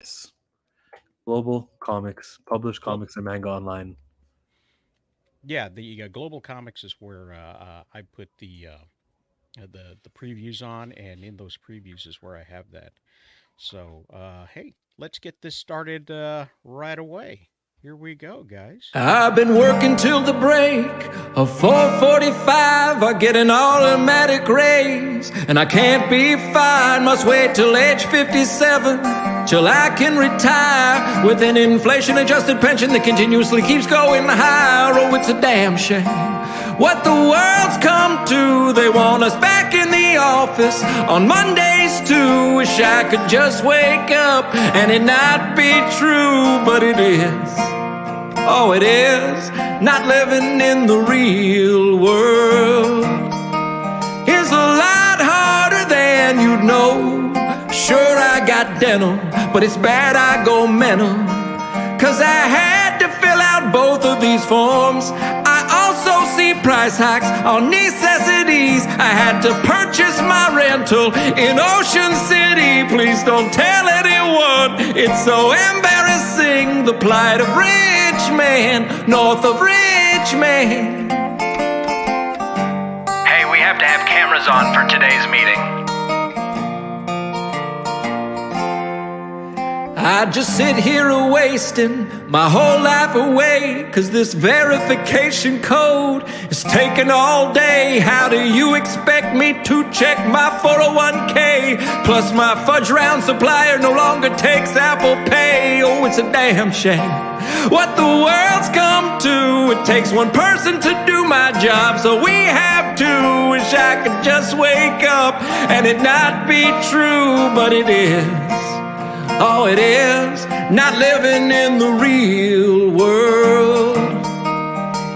Yes. Global Comics, published comics and manga online. Yeah, the Global Comics is where I put the previews on, and in those previews is where I have that. So, hey, let's get this started right away. Here we go, guys. I've been working till the break of 4:45. I get an automatic raise, and I can't be fired. Must wait till age 57 till I can retire with an inflation-adjusted pension that continuously keeps going higher. Oh, it's a damn shame what the world's come to. They want us back in the office on Mondays too. Wish I could just wake up and it not be true, but it is. Oh, it is not living in the real world. It's a lot harder than you'd know. Sure, I got dental, but it's bad I go mental. 'Cause I had to fill out both of these forms. I also see price hikes on necessities. I had to purchase my rental in Ocean City. Please don't tell anyone. It's so embarrassing, the plight of rich man, north of Richmond. Hey, we have to have cameras on for today's meeting. I just sit here wasting my whole life away, 'cause this verification code is taking all day. How do you expect me to check my 401k? Plus my fudge round supplier no longer takes Apple Pay. Oh, it's a damn shame what the world's come to. It takes one person to do my job, so we have to. Wish I could just wake up and it not be true, but it is. Oh, it is not living in the real world.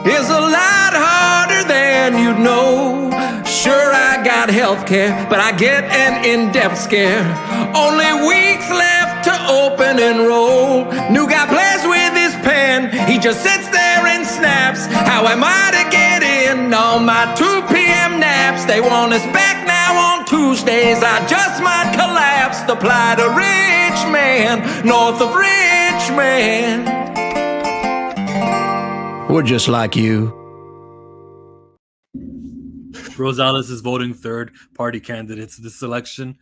It's a lot harder than you'd know. Sure, I got health care, but I get an in-depth scare. Only weeks left to open enroll. New guy plays with his pen. He just sits there and snaps. How am I to get in on my 2 p.m. naps? They want us back now on Tuesdays. I just might collapse. The plight of rich man, north of Richmond. We're just like you. Rosales is voting third party candidates this election.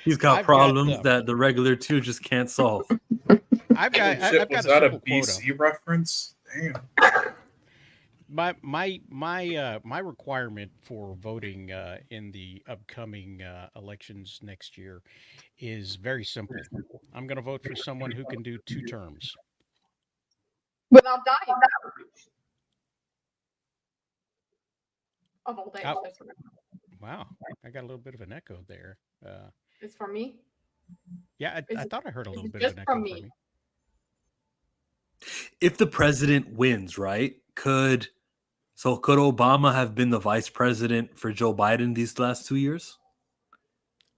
He's got problems that the regular two just can't solve. I've got was a that a simple BC quota. reference? Damn. My requirement for voting in the upcoming elections next year is very simple. I'm going to vote for someone who can do 2 terms. Without dying. Of all days. Oh. That's what Wow, I got a little bit of an echo there. it's for me. Yeah, I Is thought I heard a is little it bit just of an echo from from me? me. If the president wins, right, could Obama have been the vice president for Joe Biden these last 2 years?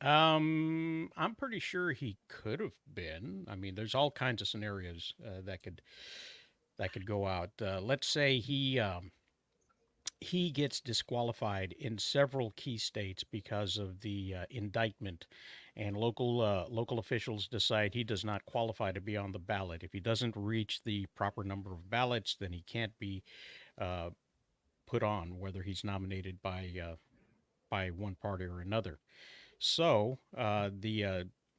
I'm pretty sure he could have been. I mean, there's all kinds of scenarios that could go out. Let's say he gets disqualified in several key states because of the indictment, and local officials decide he does not qualify to be on the ballot. If he doesn't reach the proper number of ballots, then he can't be put on, whether he's nominated by one party or another. So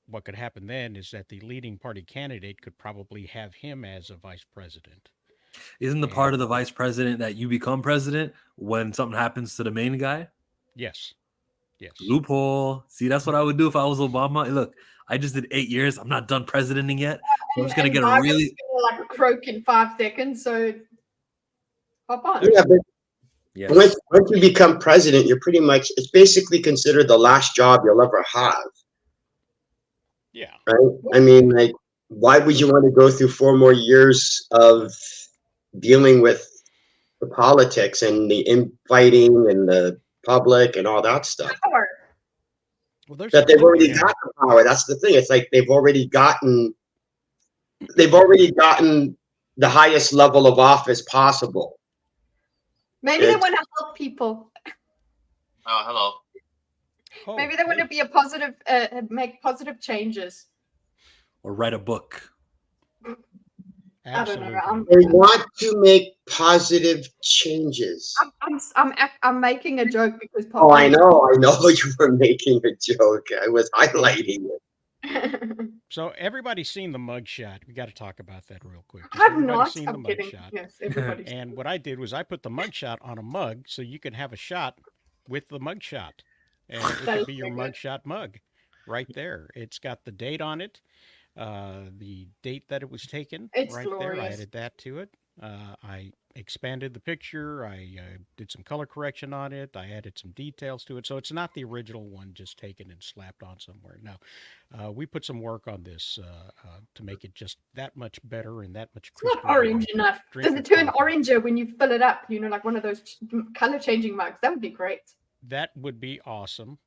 what could happen then is that the leading party candidate could probably have him as a vice president. Isn't the part of the vice president that you become president when something happens to the main guy? Yes. Yes. Loophole. See, that's what I would do if I was Obama. Look, I just did 8 years. I'm not done presidenting yet. So I'm just gonna get a really like croak in 5 seconds. So hop on. Yeah, but yes. once you become president, you're pretty much, it's basically considered the last job you'll ever have. Yeah. Right? I mean, like, why would you want to go through 4 more years of dealing with the politics and the infighting and the public and all that stuff? Power. Well, there's That they've already got the power. That's the thing. It's like they've already gotten the highest level of office possible. Maybe they want to help people. Oh, hello. Oh, Maybe they want to hey, be a positive, make positive changes. Or write a book. I don't know. absolutely. They want to make positive changes. I'm making a joke because Oh, I populism. know you were making a joke. I was highlighting it. So everybody's seen the mugshot. We got to talk about that real quick. Just I've everybody's not. seen the I'm kidding. mugshot. Yes, everybody's. And what I did was I put the mugshot on a mug so you can have a shot with the mugshot. And it That could is be your very good. mugshot mug right there. It's got the date on it, the date that it was taken It's right there. I glorious. added that to it. I expanded the picture. I did some color correction on it. I added some details to it. So it's not the original one just taken and slapped on somewhere. No, we put some work on this to make it just that much better and that much It's not crisper. orange enough. drink Does it your turn coffee. oranger when you fill it up? You know, like one of those color changing mugs. That would be great. That would be awesome.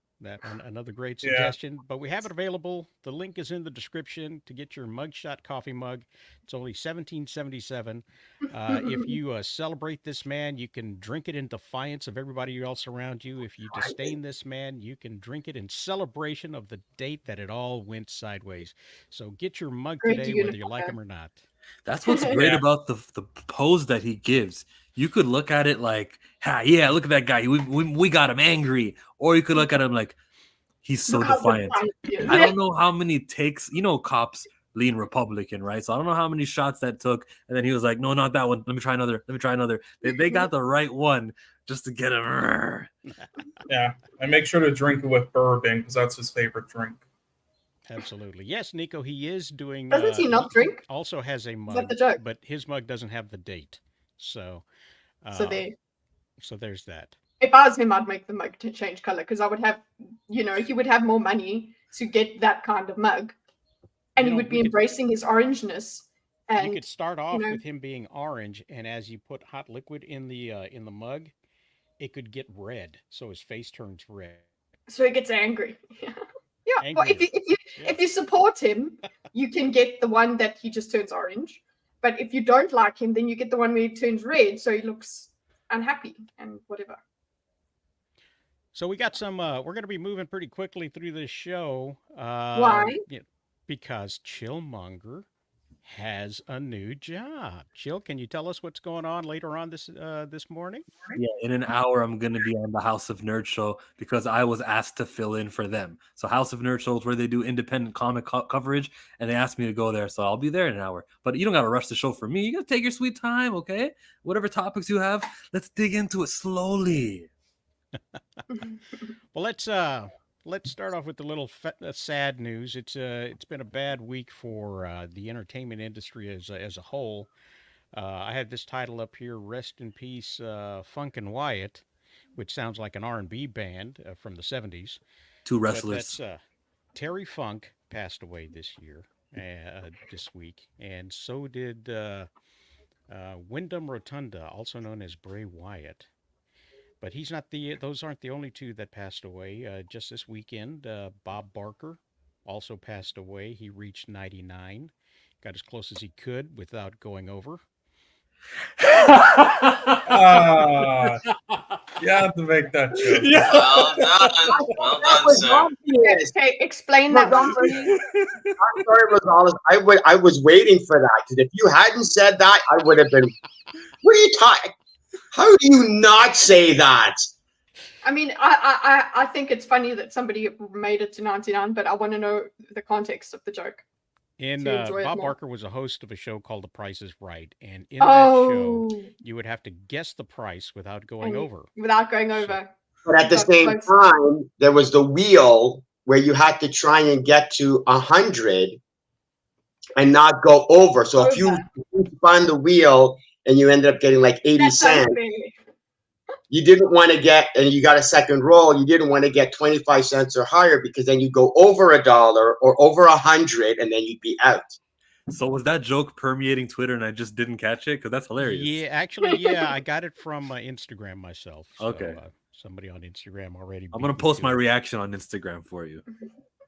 Another great Yeah. suggestion. But we have it available. The link is in the description to get your mugshot coffee mug. It's only $17.77. If you celebrate this man, you can drink it in defiance of everybody else around you. If you disdain this man, you can drink it in celebration of the date that it all went sideways. So get your mug Great today, whether you like unicorn. him or not. That's what's great Yeah. about the pose that he gives. You could look at it like, ha, yeah, look at that guy. We got him angry. Or you could look at him like, he's so How defiant. defiant he is. I don't know how many takes, cops lean Republican, right? So I don't know how many shots that took. And then he was like, no, not that one. Let me try another. Let me try another. They got the right one just to get him. Yeah, and make sure to drink it with bourbon because that's his favorite drink. Absolutely. Yes, Nico, he is doing. Doesn't he not drink? Also has a Is that mug, the joke? but his mug doesn't have the date. So, So there. so there's that. If I was him, I'd make the mug to change color because I would have, he would have more money to get that kind of mug, and he would be embracing his orangeness. And you could start off know- with him being orange, and as you put hot liquid in the mug, it could get red, so his face turns red. so he gets angry. Yeah. Well, Angrier. if you support him, you can get the one that he just turns orange. But if you don't like him, then you get the one where he turns red, so he looks unhappy and whatever. So we got some. We're going to be moving pretty quickly through this show. Why? Because Chillmonger has a new job. Chill, can you tell us what's going on later on this morning? Yeah, in an hour, I'm going to be on the House of Nerd show because I was asked to fill in for them. So House of Nerd show is where they do independent comic coverage, and they asked me to go there. So I'll be there in an hour. But you don't got to rush the show for me. You got to take your sweet time, okay? Whatever topics you have, let's dig into it slowly. Well, let's start off with a little sad news. It's been a bad week for the entertainment industry as a whole. I had this title up here: "Rest in Peace, Funk and Wyatt," which sounds like an R&B band from the '70s. Two But wrestlers. that's Terry Funk passed away this week, and so did Wyndham Rotunda, also known as Bray Wyatt. But those aren't the only two that passed away. Just this weekend, Bob Barker also passed away. He reached 99, got as close as he could without going over. You have to make that joke. Yeah. Well done, sir. Okay, explain that one, please. I'm sorry, Rosales. I was waiting for that because if you hadn't said that, I would have been. What are you talking? How do you not say that? I mean, I think it's funny that somebody made it to 99, but I want to know the context of the joke. And To enjoy it Bob more. Barker was a host of a show called The Price is Right. And in that show, Oh, you would have to guess the price without going And- over. without going over. But at the That's same close. time, there was the wheel where you had to try and get to 100 and not go over. So if you spun the wheel and you ended up getting like 80 That's cents, unfair. you didn't want to get, and you got a second roll, you didn't want to get 25 cents or higher because then you go over $1 or over 100 and then you'd be out. So was that joke permeating Twitter and I just didn't catch it? Because that's hilarious. Yeah, actually, I got it from Instagram myself. So, Okay. Somebody on Instagram already. I'm going to post my reaction on Instagram for you.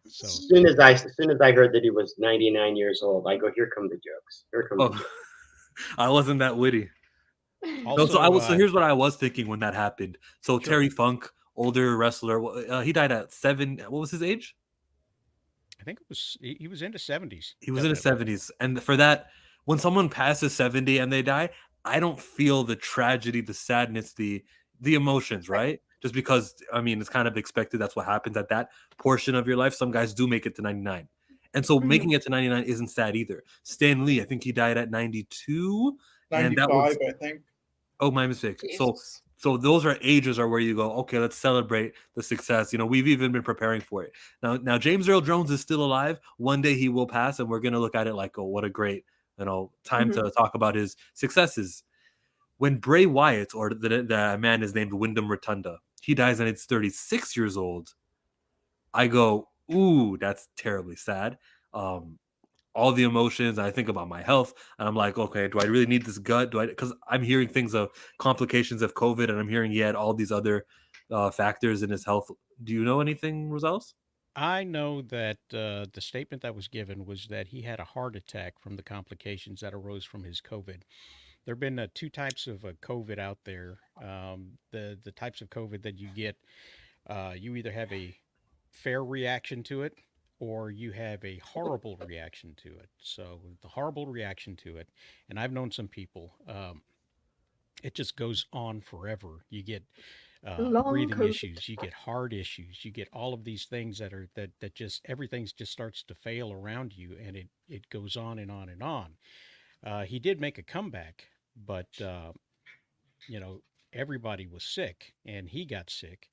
So As soon as I heard that he was 99 years old, I go, here come the jokes. Here come the Oh, jokes. I wasn't that witty. No, also, so here's what I was thinking when that happened. So Sure. Terry Funk, older wrestler. He died at 7. What was his age? I think it was he was into 70s. He was in his Definitely. 70s. And for that, when someone passes 70 and they die, I don't feel the tragedy, the sadness, the emotions, right? Just because I mean, it's kind of expected. That's what happens at that portion of your life. Some guys do make it to 99. And so Mhm. making it to 99 isn't sad either. Stan Lee, I think he died at 92, and that 95, was I think. oh, my mistake. So Jesus. so those are ages are where you go, okay, let's celebrate the success. You know, we've even been preparing for it. Now James Earl Jones is still alive. One day he will pass, and we're gonna look at it like, oh, what a great, time Mhm. to talk about his successes. When Bray Wyatt, or the man is named Wyndham Rotunda, he dies and it's 36 years old. I go, ooh, that's terribly sad. Um, all the emotions. And I think about my health, and I'm like, okay, do I really need this gut? Do I? Because I'm hearing things of complications of COVID, and I'm hearing he had all these other factors in his health. Do you know anything, Rosales? I know that the statement that was given was that he had a heart attack from the complications that arose from his COVID. There have been two types of COVID out there. The types of COVID that you get, you either have a fair reaction to it or you have a horrible reaction to it. So the horrible reaction to it, and I've known some people, it just goes on forever. You get Long breathing COVID. issues, you get heart issues, you get all of these things that just everything just starts to fail around you, and it goes on and on and on. He did make a comeback, but you know everybody was sick, and he got sick,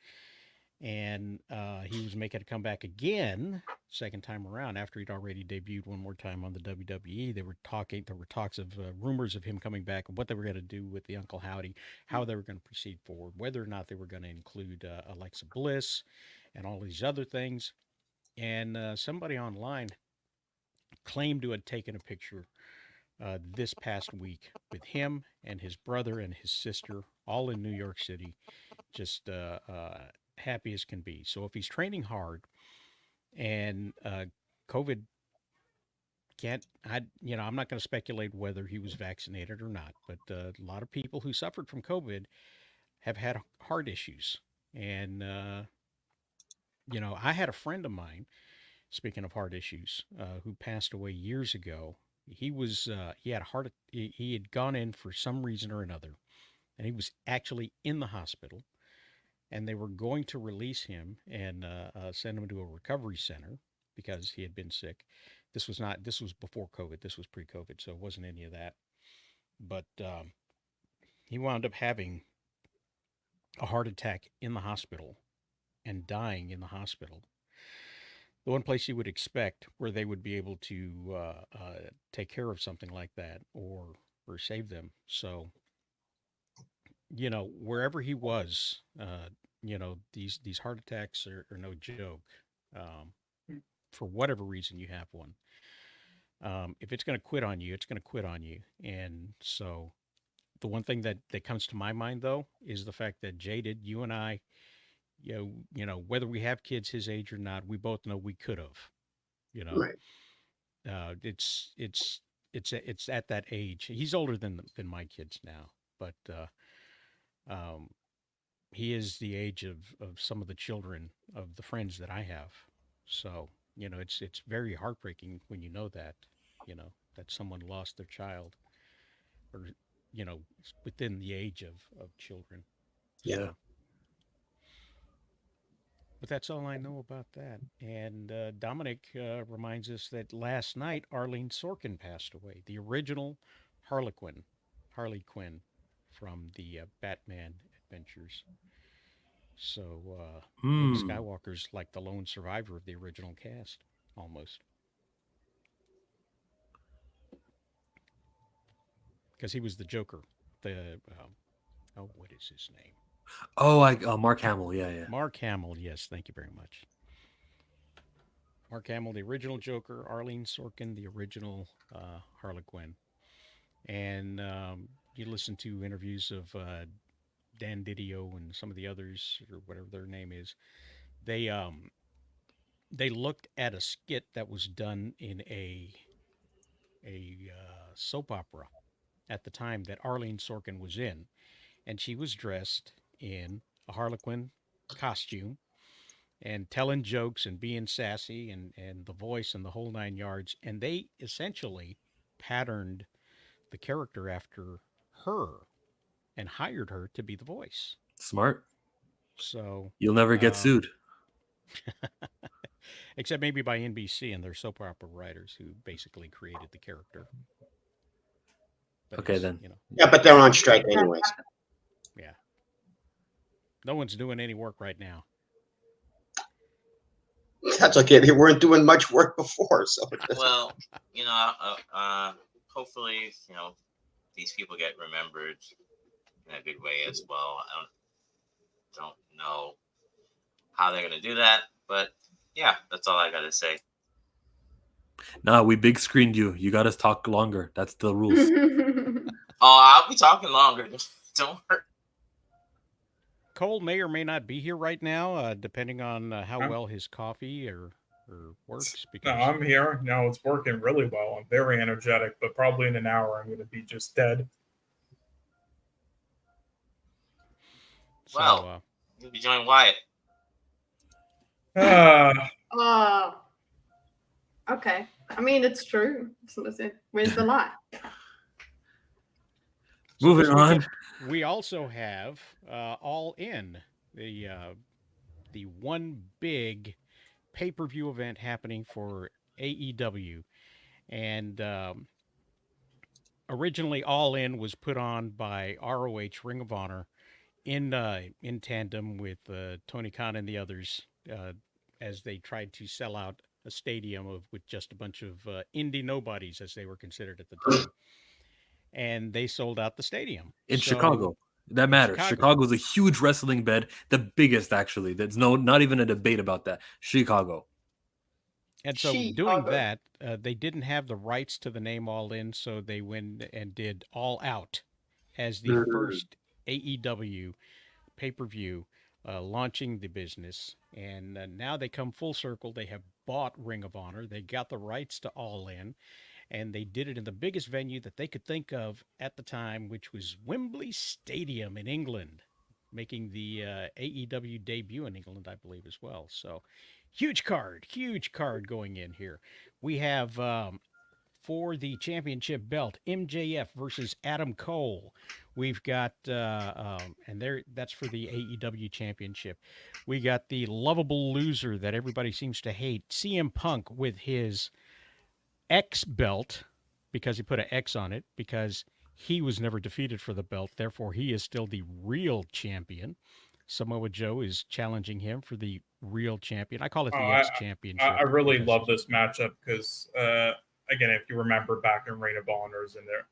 and he was making a comeback again, second time around after he'd already debuted one more time on the WWE. They were talking. There were talks of rumors of him coming back and what they were going to do with the Uncle Howdy, how they were going to proceed forward, whether or not they were going to include Alexa Bliss and all these other things. And somebody online claimed to have taken a picture this past week with him and his brother and his sister, all in New York City, just happy as can be. So if he's training hard and COVID can't, I'm not going to speculate whether he was vaccinated or not, but a lot of people who suffered from COVID have had heart issues. And, I had a friend of mine, speaking of heart issues, who passed away years ago. He had a he had gone in for some reason or another, and he was actually in the hospital, and they were going to release him and send him to a recovery center because he had been sick. This was before COVID. This was pre-COVID, so it wasn't any of that. But he wound up having a heart attack in the hospital and dying in the hospital. The one place you would expect where they would be able to take care of something like that or save them. So wherever he was, these heart attacks are no joke. Um, for whatever reason, you have one. If it's going to quit on you, it's going to quit on you. And so, the one thing that comes to my mind though is the fact that Jaded, you and I, whether we have kids his age or not, we both know we could have. You know, Right. it's at that age. He's older than my kids now, but um, he is the age of some of the children of the friends that I have. So, it's very heartbreaking when you know that someone lost their child or, within the age of children. Yeah. So, but that's all I know about that. And Dominic reminds us that last night Arlene Sorkin passed away, the original Harlequin, Harley Quinn from the Batman adventures. So Luke Hmm. Skywalker's like the lone survivor of the original cast, almost, because he was the Joker. The what is his name? Oh, Mark Hamill. Yeah, yeah. Mark Hamill. Yes, thank you very much. Mark Hamill, the original Joker. Arlene Sorkin, the original Harley Quinn. And you listen to interviews of Dan Didio and some of the others, or whatever their name is. They they looked at a skit that was done in a soap opera at the time that Arlene Sorkin was in, and she was dressed in a harlequin costume and telling jokes and being sassy and the voice and the whole 9 yards. And they essentially patterned the character after her and hired her to be the voice. Smart. So You'll never get sued. except maybe by NBC and their soap opera writers who basically created the character. But Okay, it's, then. you know, Yeah, but they're on strike anyways. yeah. No one's doing any work right now. That's okay. They weren't doing much work before, so Well, hopefully, these people get remembered in a good way as well. I don't know how they're gonna do that, but yeah, that's all I gotta say. Nah, we big screened you. You got to talk longer. That's the rules. Oh, I'll be talking longer. Don't worry. Cole may or may not be here right now, depending on how well his coffee or works. No, Because I'm here. No, it's working really well. I'm very energetic, but probably in an hour I'm going to be just dead. so, Well. You'll be joining Wyatt. Okay. I mean, it's true. So listen, where's the lie? Moving this on. weekend, we also have All In, the one big pay-per-view event happening for AEW, and originally All In was put on by ROH Ring of Honor in tandem with Tony Khan and the others as they tried to sell out a stadium with just a bunch of indie nobodies, as they were considered at the time. And they sold out the stadium. In So- Chicago. That matters. Chicago. Chicago's a huge wrestling bed, the biggest actually. There's not even a debate about that. Chicago. And so doing Chicago. that, they didn't have the rights to the name All In, so they went and did All Out as the first AEW pay-per-view, launching the business. And now they come full circle. They have bought Ring of Honor. They got the rights to All In, and they did it in the biggest venue that they could think of at the time, which was Wembley Stadium in England, making the AEW debut in England, I believe, as well. So huge card going in here. We have for the championship belt, MJF versus Adam Cole. We've got that's for the AEW championship. We got the lovable loser that everybody seems to hate, CM Punk, with his X belt, because he put an X on it, because he was never defeated for the belt. Therefore, he is still the real champion. Samoa Joe is challenging him for the real champion. I call it the X championship. I really love this matchup because, again, if you remember back in Ring of Honor in the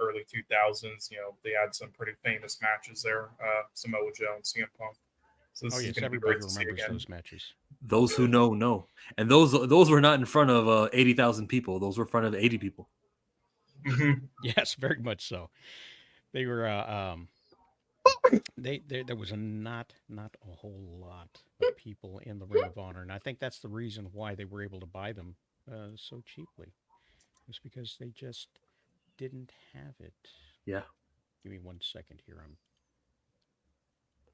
early 2000s, they had some pretty famous matches there. Samoa Joe and CM Punk. So this is going to be great to see remembers again. those matches. Those who know. And those were not in front of 80,000 people. Those were in front of 80 people. Mm-hmm. Yes, very much so. They were there was not a whole lot of people in the Ring of Honor, and I think that's the reason why they were able to buy them so cheaply. It was because they just didn't have it. Yeah. Give me 1 second here.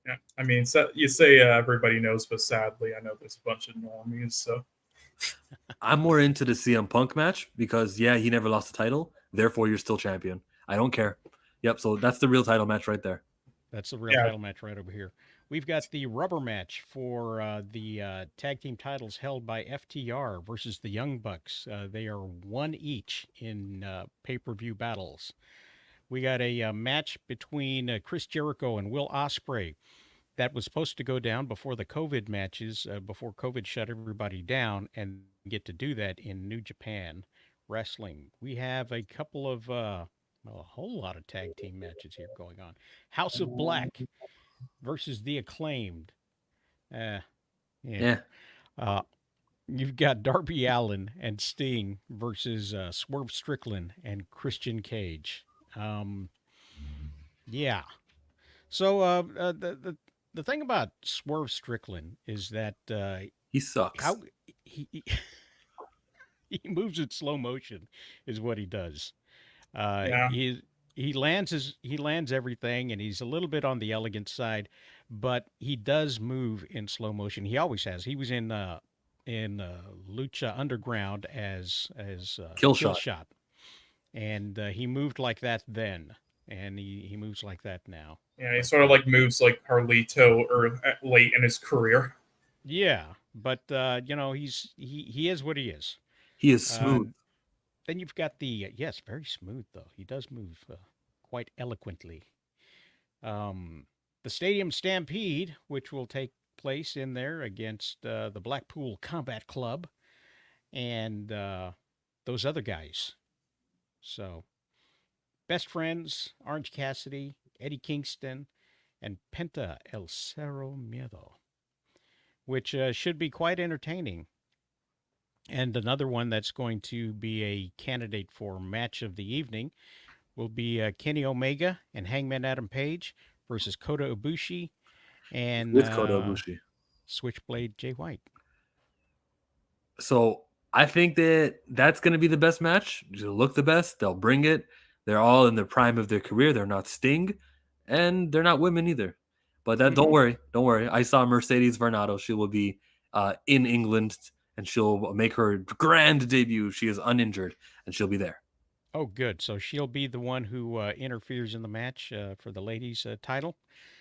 Yeah, I mean, you say everybody knows, but sadly, I know there's a bunch of normies. So I'm more into the CM Punk match because, he never lost the title. Therefore, you're still champion. I don't care. Yep, so that's the real title match right there. That's the real title match right over here. We've got the rubber match for the tag team titles held by FTR versus the Young Bucks. They are one each in pay-per-view battles. We got a match between Chris Jericho and Will Ospreay that was supposed to go down before the COVID matches, before COVID shut everybody down, and get to do that in New Japan Wrestling. We have a couple of, a whole lot of tag team matches here going on. House of Black versus The Acclaimed. You've got Darby Allin and Sting versus Swerve Strickland and Christian Cage. So the thing about Swerve Strickland is that he sucks. He moves in slow motion, is what he does. he lands everything, and he's a little bit on the elegant side, but he does move in slow motion. He always has. He was in Lucha Underground as Kill Kill Shot. Shot, and he moved like that then, and he moves like that now. Yeah, he sort of like moves like Carlito or late in his career. Yeah, but he is what he is. He is smooth. Then you've got the yes, very smooth though. He does move quite eloquently. The Stadium Stampede, which will take place in there against the Blackpool Combat Club and those other guys. So, Best Friends, Orange Cassidy, Eddie Kingston, and Penta El Cerro Miedo, which should be quite entertaining. And another one that's going to be a candidate for match of the evening will be Kenny Omega and Hangman Adam Page versus Kota Ibushi and With Kota Ibushi. Switchblade Jay White. So I think that's going to be the best match. They'll look the best. They'll bring it. They're all in the prime of their career. They're not Sting, and they're not women either. But don't worry. I saw Mercedes Varnado. She will be in England, and she'll make her grand debut. She is uninjured, and she'll be there. Oh, good. So she'll be the one who interferes in the match for the ladies' title?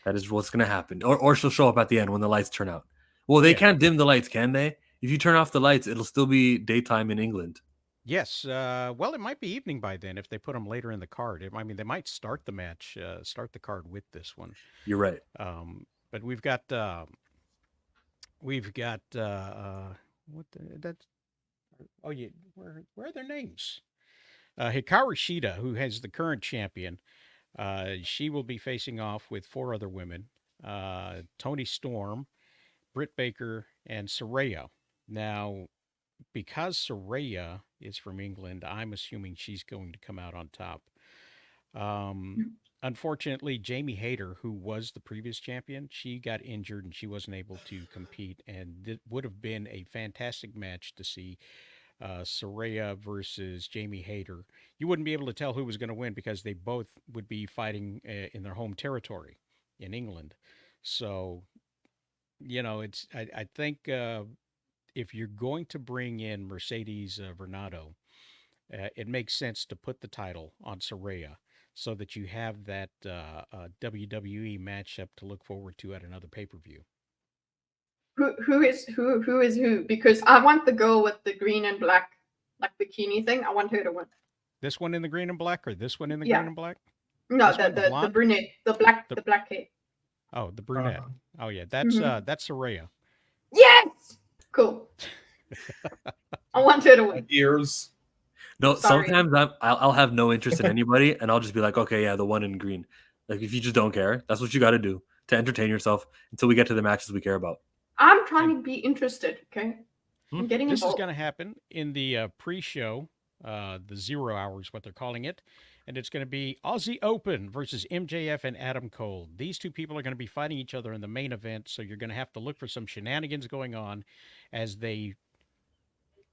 That is what's going to happen. Or she'll show up at the end when the lights turn out. Well, they can't dim the lights, can they? If you turn off the lights, it'll still be daytime in England. Yes. Well, it might be evening by then if they put them later in the card. I mean, they might start the match, start the card with this one. You're right. But we've got what that's oh yeah, where are their names? Hikaru Shida, who has the current champion, she will be facing off with 4 other women: Toni Storm, Britt Baker, and Saraya. Now, because Saraya is from England, I'm assuming she's going to come out on top. Unfortunately, Jamie Hayter, who was the previous champion, she got injured and she wasn't able to compete. And it would have been a fantastic match to see Saraya versus Jamie Hayter. You wouldn't be able to tell who was going to win because they both would be fighting in their home territory in England. So, I think if you're going to bring in Mercedes Varnado, it makes sense to put the title on Saraya so that you have that WWE matchup to look forward to at another pay-per-view. Who is who? Because I want the girl with the green and black like bikini thing. I want her to win. This one in the green and black, or this one in the green and black? No, the brunette, the black hair. Oh, the brunette. Oh yeah, that's Saraya. Yes, cool. I want her to win. Ears. No, Sorry. sometimes I'll have no interest in anybody, and I'll just be like, okay, yeah, the one in green. Like if you just don't care, that's what you got to do to entertain yourself until we get to the matches we care about. I'm trying to be interested. Okay, I'm getting This involved. is going to happen in the pre-show, the 0 hours, what they're calling it. And it's going to be Aussie Open versus MJF and Adam Cole. These two people are going to be fighting each other in the main event, so you're going to have to look for some shenanigans going on as they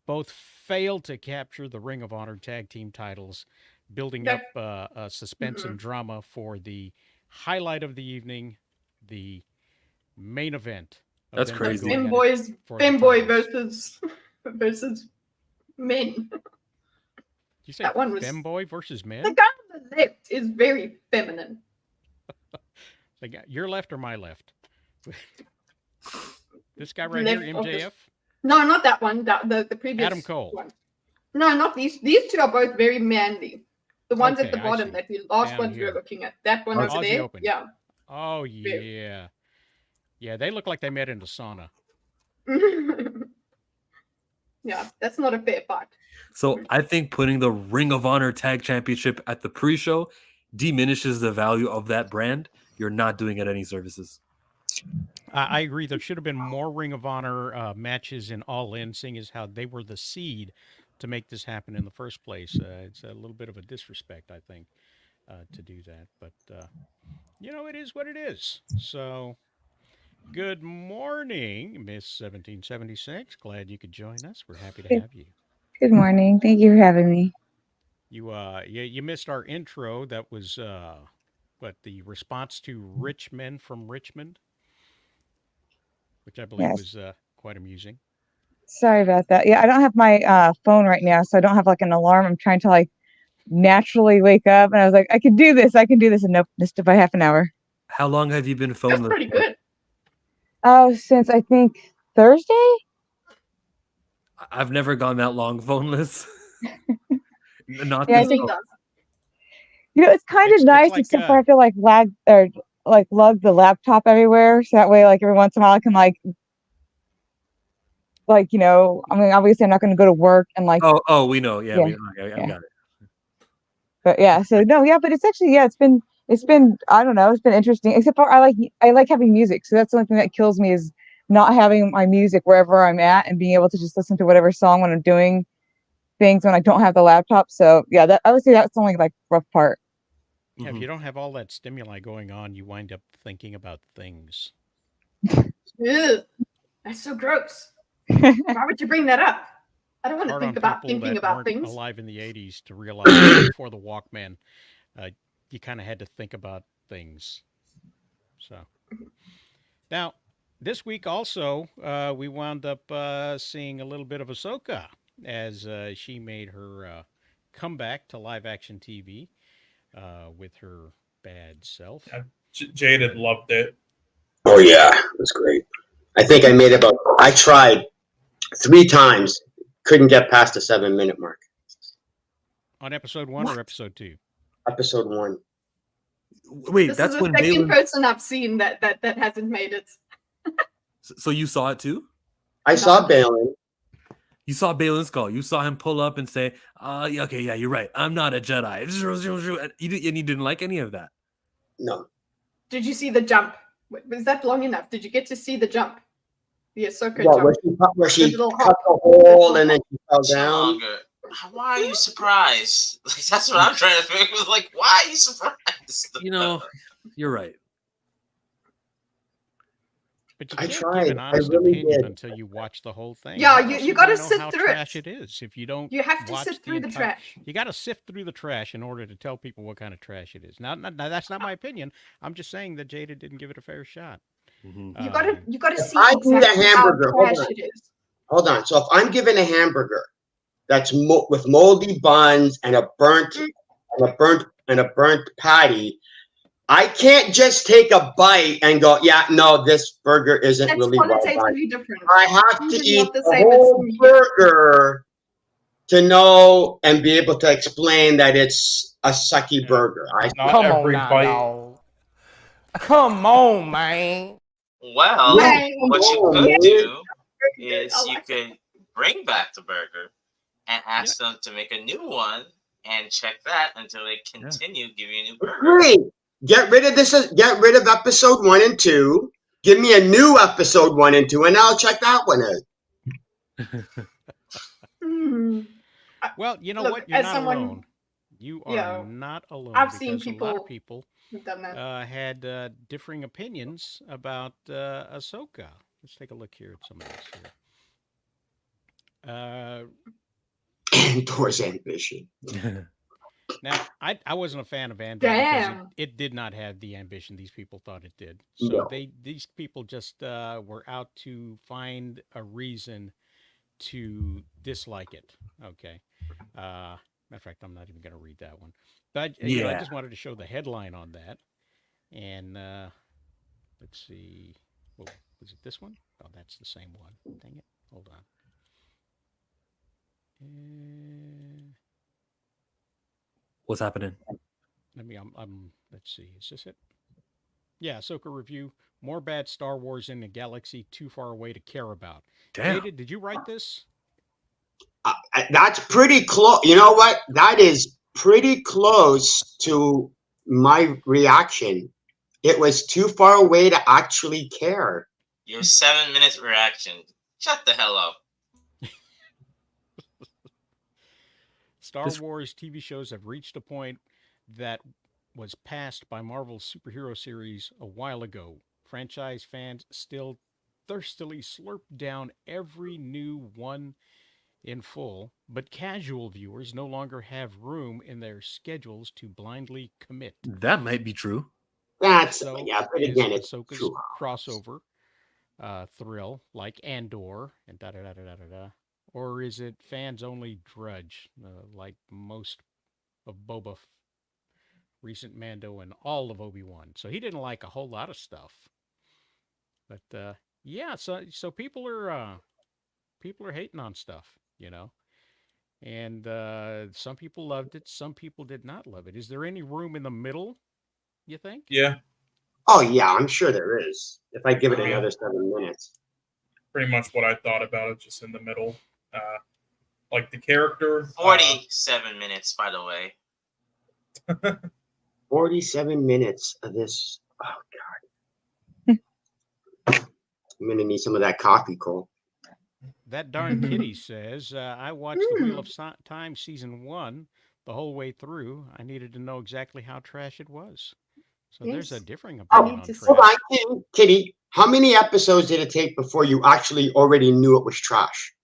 both fail to capture the Ring of Honor tag team titles, building up suspense and drama for the highlight of the evening, the main event. That's crazy. Femboy versus men. You say that one was femboy versus men? The guy on the left is very feminine. Your left or my left? This guy right here, MJF? No, not that one. The previous Adam Cole. one. No, not these. These two are both very manly. The ones at the bottom that we were looking at. That one over there. Open. Yeah. Oh yeah. Yeah, they look like they met in the sauna. Yeah, that's not a fair fight. So I think putting the Ring of Honor Tag Championship at the pre-show diminishes the value of that brand. You're not doing it any services. I agree. There should have been more Ring of Honor matches in All In, seeing as how they were the seed to make this happen in the first place. It's a little bit of a disrespect, I think, to do that. But, it is what it is. So, good morning, Miss 1776. Glad you could join us. We're happy to have you. Good morning. Thank you for having me. You missed our intro. That was the response to Rich Men from Richmond, which I believe Yes. was quite amusing. Sorry about that. Yeah, I don't have my phone right now, so I don't have like an alarm. I'm trying to like naturally wake up, and I was like, I can do this. I can do this, and nope, missed it by half an hour. How long have you been That's phoneless? pretty good. Oh, since I think Thursday. I've never gone that long phoneless. Not Yeah, I this think long. it's kind of It's nice, like except for I have to like lag or like lug the laptop everywhere, so that way, like every once in a while, I can like I mean, obviously, I'm not going to go to work and like Oh, we know. Yeah, yeah, I yeah. got it. But yeah, so no, yeah, but it's actually it's been I don't know, it's been interesting. Except for I like having music, so that's the only thing that kills me is not having my music wherever I'm at and being able to just listen to whatever song when I'm doing things when I don't have the laptop. So yeah, that I would say that's the only like rough part. Yeah, if Mhm. you don't have all that stimuli going on, you wind up thinking about things. Ugh, that's so gross. Why would you bring that up? I don't want to Hard on think about people thinking that about weren't things. alive in the '80s to realize that before the Walkman, you kind of had to think about things. So now, this week also, we wound up seeing a little bit of Ahsoka as she made her comeback to live action TV with her bad self. Yeah, Jaded loved it. Oh yeah, it was great. I think I tried 3 times, couldn't get past the 7 minute mark. On episode 1 or episode 2? Episode 1. Wait, This that's is the when second Balin. person I've seen that hasn't made it. So you saw it too? I saw Balin. You saw Balin's call. You saw him pull up and say, yeah, okay, yeah, you're right. I'm not a Jedi." And you didn't like any of that. No. Did you see the jump? Was that long enough? Did you get to see the jump? The Ahsoka Well, jump. where she little cut hop. the hole and then she fell So down. longer. Why are you surprised? Like, that's what I'm trying to figure. Was like, why are you surprised? You know, you're right. But you I can't tried. give an I honest really opinion did. until you watch the whole thing. Yeah, How you else you are gonna gotta know sit how through trash it. it is if you don't You have to watch sit the through the entire. trash. You got to sift through the trash in order to tell people what kind of trash it is. Now, that's not my opinion. I'm just saying that Jada didn't give it a fair shot. Mhm. You gotta If see I eat a exactly how hamburger, hold trash on. it is. Hold on. So if I'm given a hamburger that's with moldy buns and a burnt patty, I can't just take a bite and go, yeah, no, this burger isn't That's really well done. qualitatively different. I have Food to is eat not the the same as whole media. burger to know and be able to explain that it's a sucky burger. Not Come every on now, bite. dog. Come on, man. Well, Yeah, what you come on, could man. do I is you like could bring back the burger and ask them to make a new one and check that until they continue giving you a new burger. Great. Get rid of this. Get rid of episode 1 and 2. Give me a new episode 1 and 2, and I'll check that one out. Hmm. Well, you know Look, what? You're as not someone- alone. You are Yeah, not alone. I've seen because a lot of people who've done that. had differing opinions about Ahsoka. Let's take a look here at some of this here. Endorse ambition. Now, I wasn't a fan of Andor because Damn. it did not have the ambition these people thought it did. So No. these people just were out to find a reason to dislike it. Okay. Matter of fact, I'm not even going to read that one. But you know, I Yeah. just wanted to show the headline on that. And let's see. Oh, was it this one? Oh, that's the same one. Dang it. Hold on. What's happening? Let's see. Is this it? Yeah, Ahsoka review. More bad Star Wars in the galaxy too far away to care about. Damn. Jada, did you write this? That's pretty close. You know what? That is pretty close to my reaction. It was too far away to actually care. Your 7-minute reaction. Shut the hell up. Star Wars TV shows have reached a point that was passed by Marvel's superhero series a while ago. Franchise fans still thirstily slurp down every new one in full, but casual viewers no longer have room in their schedules to blindly commit. That might be true. That's So yeah, but is again, it's Ahsoka's true. crossover thrill like Andor and da da da da da da da, or is it fans only drudge like most of recent Mando, and all of Obi-Wan? So he didn't like a whole lot of stuff, but yeah, so people are hating on stuff, and some people loved it, some people did not love it. Is there any room in the middle, you think? Yeah, Oh yeah, I'm sure there is. If I give it Uh, another 7 minutes. pretty much what I thought about it, just in the middle. Like the character. 47 minutes, by the way. 47 minutes of this. Oh god. I'm gonna need some of that coffee, Cole. That darn kitty says, I watched The Wheel of Time season 1 the whole way through. I needed to know exactly how trash it was. So there's a Yes. differing I opinion need on to trash. Hold on, Kitty. How many episodes did it take before you actually already knew it was trash?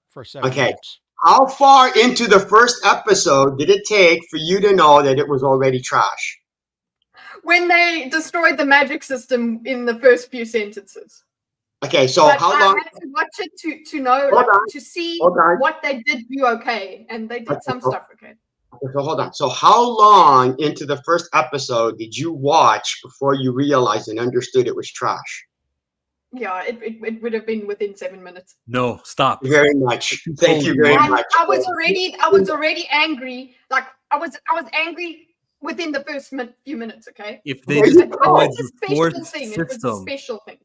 For 7 Okay. minutes. How far into the first episode did it take for you to know that it was already trash? When they destroyed the magic system in the first few sentences. Okay, so But how I long? had to watch it to know, Hold like, on, to see hold on. what they did do okay, and they did some stuff okay. So hold on. So how long into the first episode did you watch before you realized and understood it was trash? Yeah, it would have been within 7 minutes. No, stop. Very much. Too Thank cold, you very And much. I was already angry. Like I was angry within the first few minutes. Okay. If they There you But destroyed it's a the special force thing. It was a system, special thing.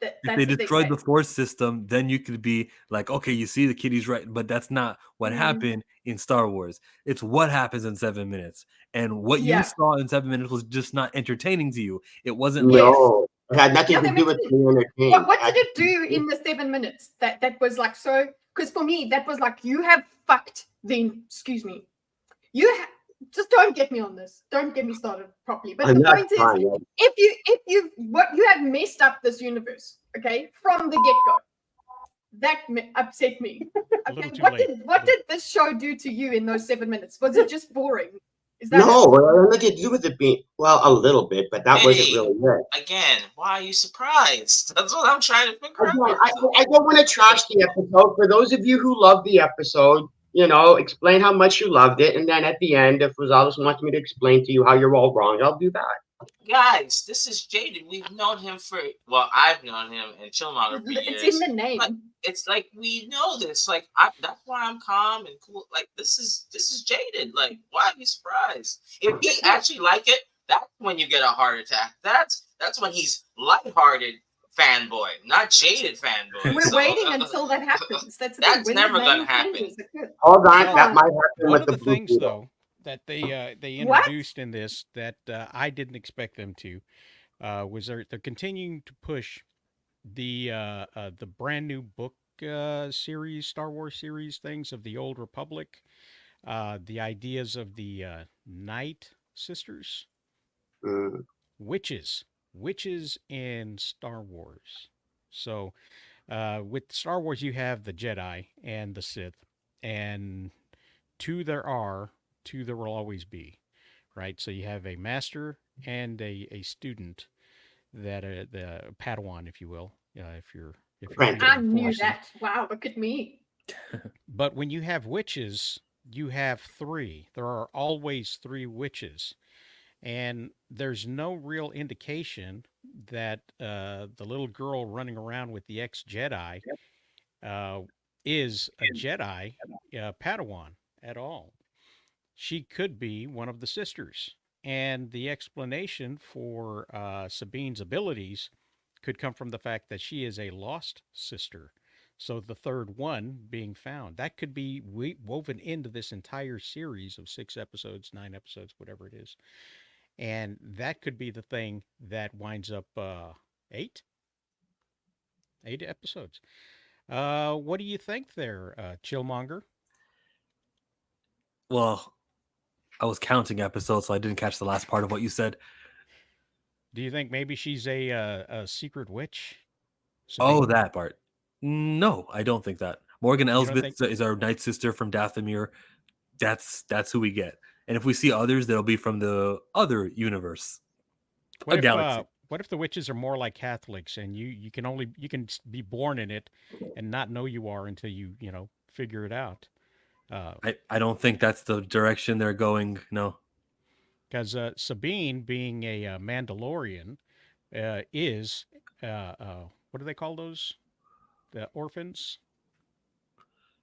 if That's they the thing. destroyed the Right? force system, then you could be like, okay, you see the kitty's right, but that's not what happened in Star Wars. It's what happens in 7 minutes, and what you Yeah. saw in 7 minutes was just not entertaining to you. It wasn't Yes. No, it had nothing Yeah, to that do makes with sense. being entertained. What did it do in the 7 minutes? That was like so. Because for me, that was like you have fucked the. Excuse me. Just don't get me on this. Don't get me started properly. But I'm the not point is, trying. if you have messed up this universe, okay, from the get go, that upset me. A little Okay, too what late. did this show do to you in those 7 minutes? Was it just boring? Is that No, it? it had nothing to do with it being, well, a little bit, but that wasn't Kitty, really it. again, why are you surprised? That's what I'm trying to figure Again, out. I don't want to trash the episode. For those of you who love the episode, explain how much you loved it, and then at the end, if Rosales wants me to explain to you how you're all wrong, I'll do that. Guys, this is Jaden. We've known him I've known him and Chillmonger for It's years. in the name. Like, it's like we know this. Like, that's why I'm calm and cool. Like, this is Jaden. Like, why are you surprised? If he actually like it, that's when you get a heart attack. That's when he's lighthearted fanboy, not jaded fanboy. We're waiting until that happens. That's the That's thing. When never the gonna name happen. changes, it could. Hold on, Well, that might happen One with of the the blue things, people. though, that they What? introduced in this that I didn't expect them to was they're continuing to push the brand new book series, Star Wars series things of the Old Republic, the ideas of the Night Sisters, Mm, witches in Star Wars. So with Star Wars, you have the Jedi and the Sith, and two there will always be, right? So you have a master and a student, that the Padawan, if you will, if you're Apprentice. I reading knew Force. that. Wow, look at me. But when you have witches, you have three. There are always three witches. And there's no real indication that the little girl running around with the ex-Jedi is a Jedi Padawan at all. She could be one of the sisters. And the explanation for Sabine's abilities could come from the fact that she is a lost sister. So the third one being found. That could be woven into this entire series of 6 episodes, 9 episodes, whatever it is. And that could be the thing that winds up 8 episodes. What do you think there, Chillmonger? Well, I was counting episodes, so I didn't catch the last part of what you said. Do you think maybe she's a secret witch? Oh, Sabine? that part. No, I don't think that. Morgan don't Elsbeth think- is our Night Sister from Dathomir. That's who we get. And if we see others, they'll be from the other universe, What a galaxy. what if the witches are more like Catholics, and you can be born in it and not know you are until you figure it out? I don't think that's the direction they're going. No. Because Sabine, being a Mandalorian, is what do they call those? The orphans?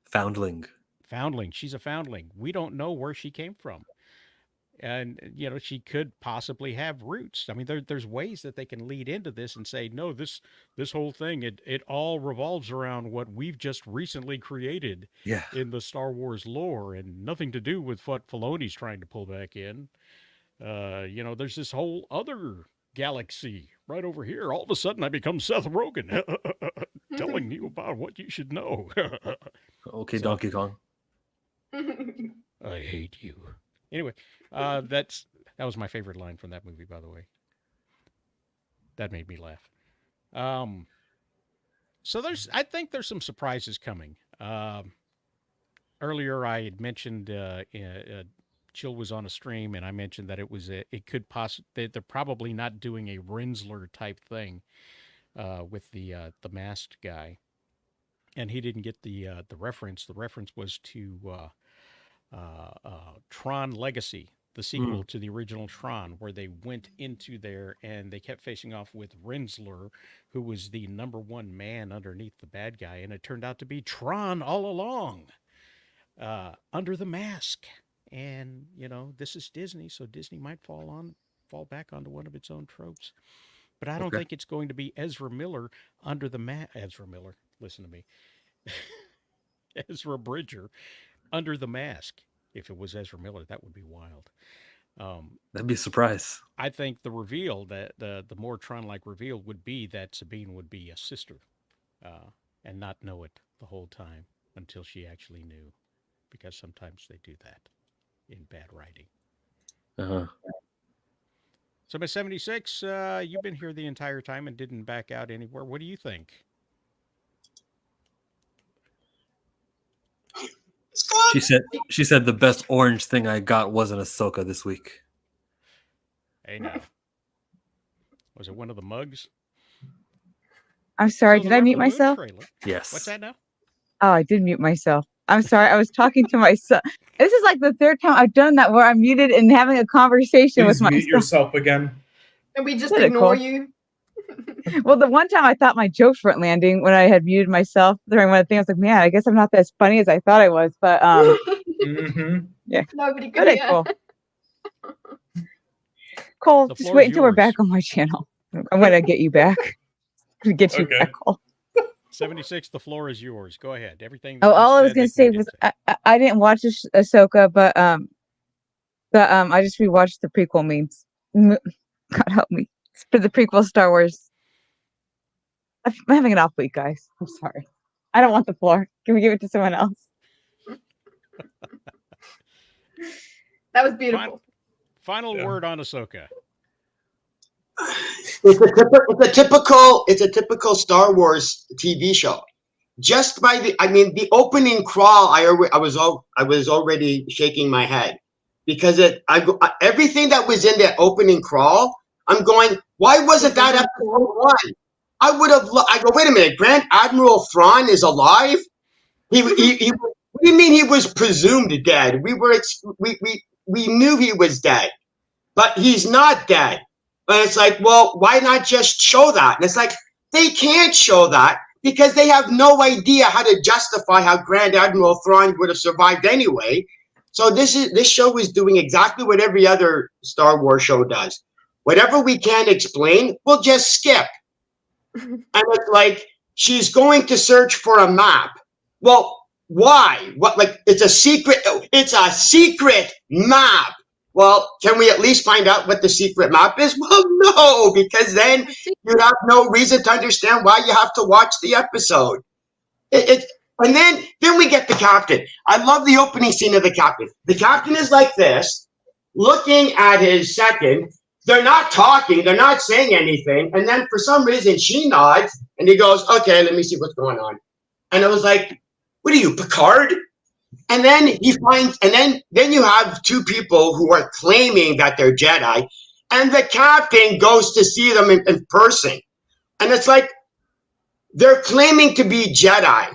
Foundling. Foundling. She's a foundling. We don't know where she came from. And, she could possibly have roots. I mean, there's ways that they can lead into this and say, no, this whole thing, it all revolves around what we've just recently created Yeah. in the Star Wars lore, and nothing to do with what Filoni's trying to pull back in. There's this whole other galaxy right over here. All of a sudden, I become Seth Rogen, telling you about what you should know. Okay, Donkey Kong. I hate you. Anyway, that was my favorite line from that movie, by the way. That made me laugh. So I think there's some surprises coming. Earlier, I had mentioned Chill was on a stream, and I mentioned that they're probably not doing a Rinsler type thing with the masked guy, and he didn't get the reference. The reference was to Tron Legacy, the sequel to the original Tron, where they went into there and they kept facing off with Rinsler, who was the number one man underneath the bad guy, and it turned out to be Tron all along, under the mask. And this is Disney, so Disney might fall back onto one of its own tropes. But I don't think it's going to be Ezra Miller under the Ezra Miller, listen to me. Ezra Bridger under the mask. If it was Ezra Miller, that would be wild. That'd be a surprise. I think the reveal, that the more Tron-like reveal, would be that Sabine would be a sister, and not know it the whole time until she actually knew, because sometimes they do that in bad writing. Uh-huh. So by 76, you've been here the entire time and didn't back out anywhere. What do you think? She said the best orange thing I got was an Ahsoka this week. Hey now. Was it one of the mugs? I'm sorry, So did the I Rebel mute Moon myself? trailer. Yes. What's that now? Oh, I did mute myself. I'm sorry, I was talking to myself. This is like the third time I've done that, where I'm muted and having a conversation Please with mute myself. yourself again. And we just Isn't it ignore cool? you. Well, the one time I thought my jokes weren't landing when I had muted myself during one of the things, I was like, man, I guess I'm not as funny as I thought I was. But yeah, Nobody could good, hear. cool. Cole, The just floor wait is until we're yours. back on my channel. I'm gonna get you back. Get you Okay. back, Cole. 76, the floor is yours. Go ahead. Everything. Oh, that all I was said gonna that say you was did say. I didn't watch Ahsoka, but I just rewatched the prequel memes. God help me, for the prequel Star Wars. I'm having an off week, guys. I'm sorry. I don't want the floor. Can we give it to someone else? That was beautiful. Final word on Ahsoka. It's a typical Star Wars TV show. Just by the opening crawl, I was already shaking my head, because everything that was in that opening crawl, I'm going, why wasn't that episode 1? I would have. I go, wait a minute, Grand Admiral Thrawn is alive. He what do you mean he was presumed dead? We knew he was dead, but he's not dead. But it's like, well, why not just show that? And it's like, they can't show that because they have no idea how to justify how Grand Admiral Thrawn would have survived anyway. So this show is doing exactly what every other Star Wars show does. Whatever we can't explain, we'll just skip. And it's like, she's going to search for a map. Well, why? What? Like, it's a secret map. Well, can we at least find out what the secret map is? Well, no, because then you have no reason to understand why you have to watch the episode. And then we get the captain. I love the opening scene of the captain. The captain is like this, looking at his second. They're not talking. They're not saying anything. And then for some reason, she nods, and he goes, okay, let me see what's going on. And I was like, what are you, Picard? And then he finds, and then you have two people who are claiming that they're Jedi, and the captain goes to see them in person. And it's like, they're claiming to be Jedi,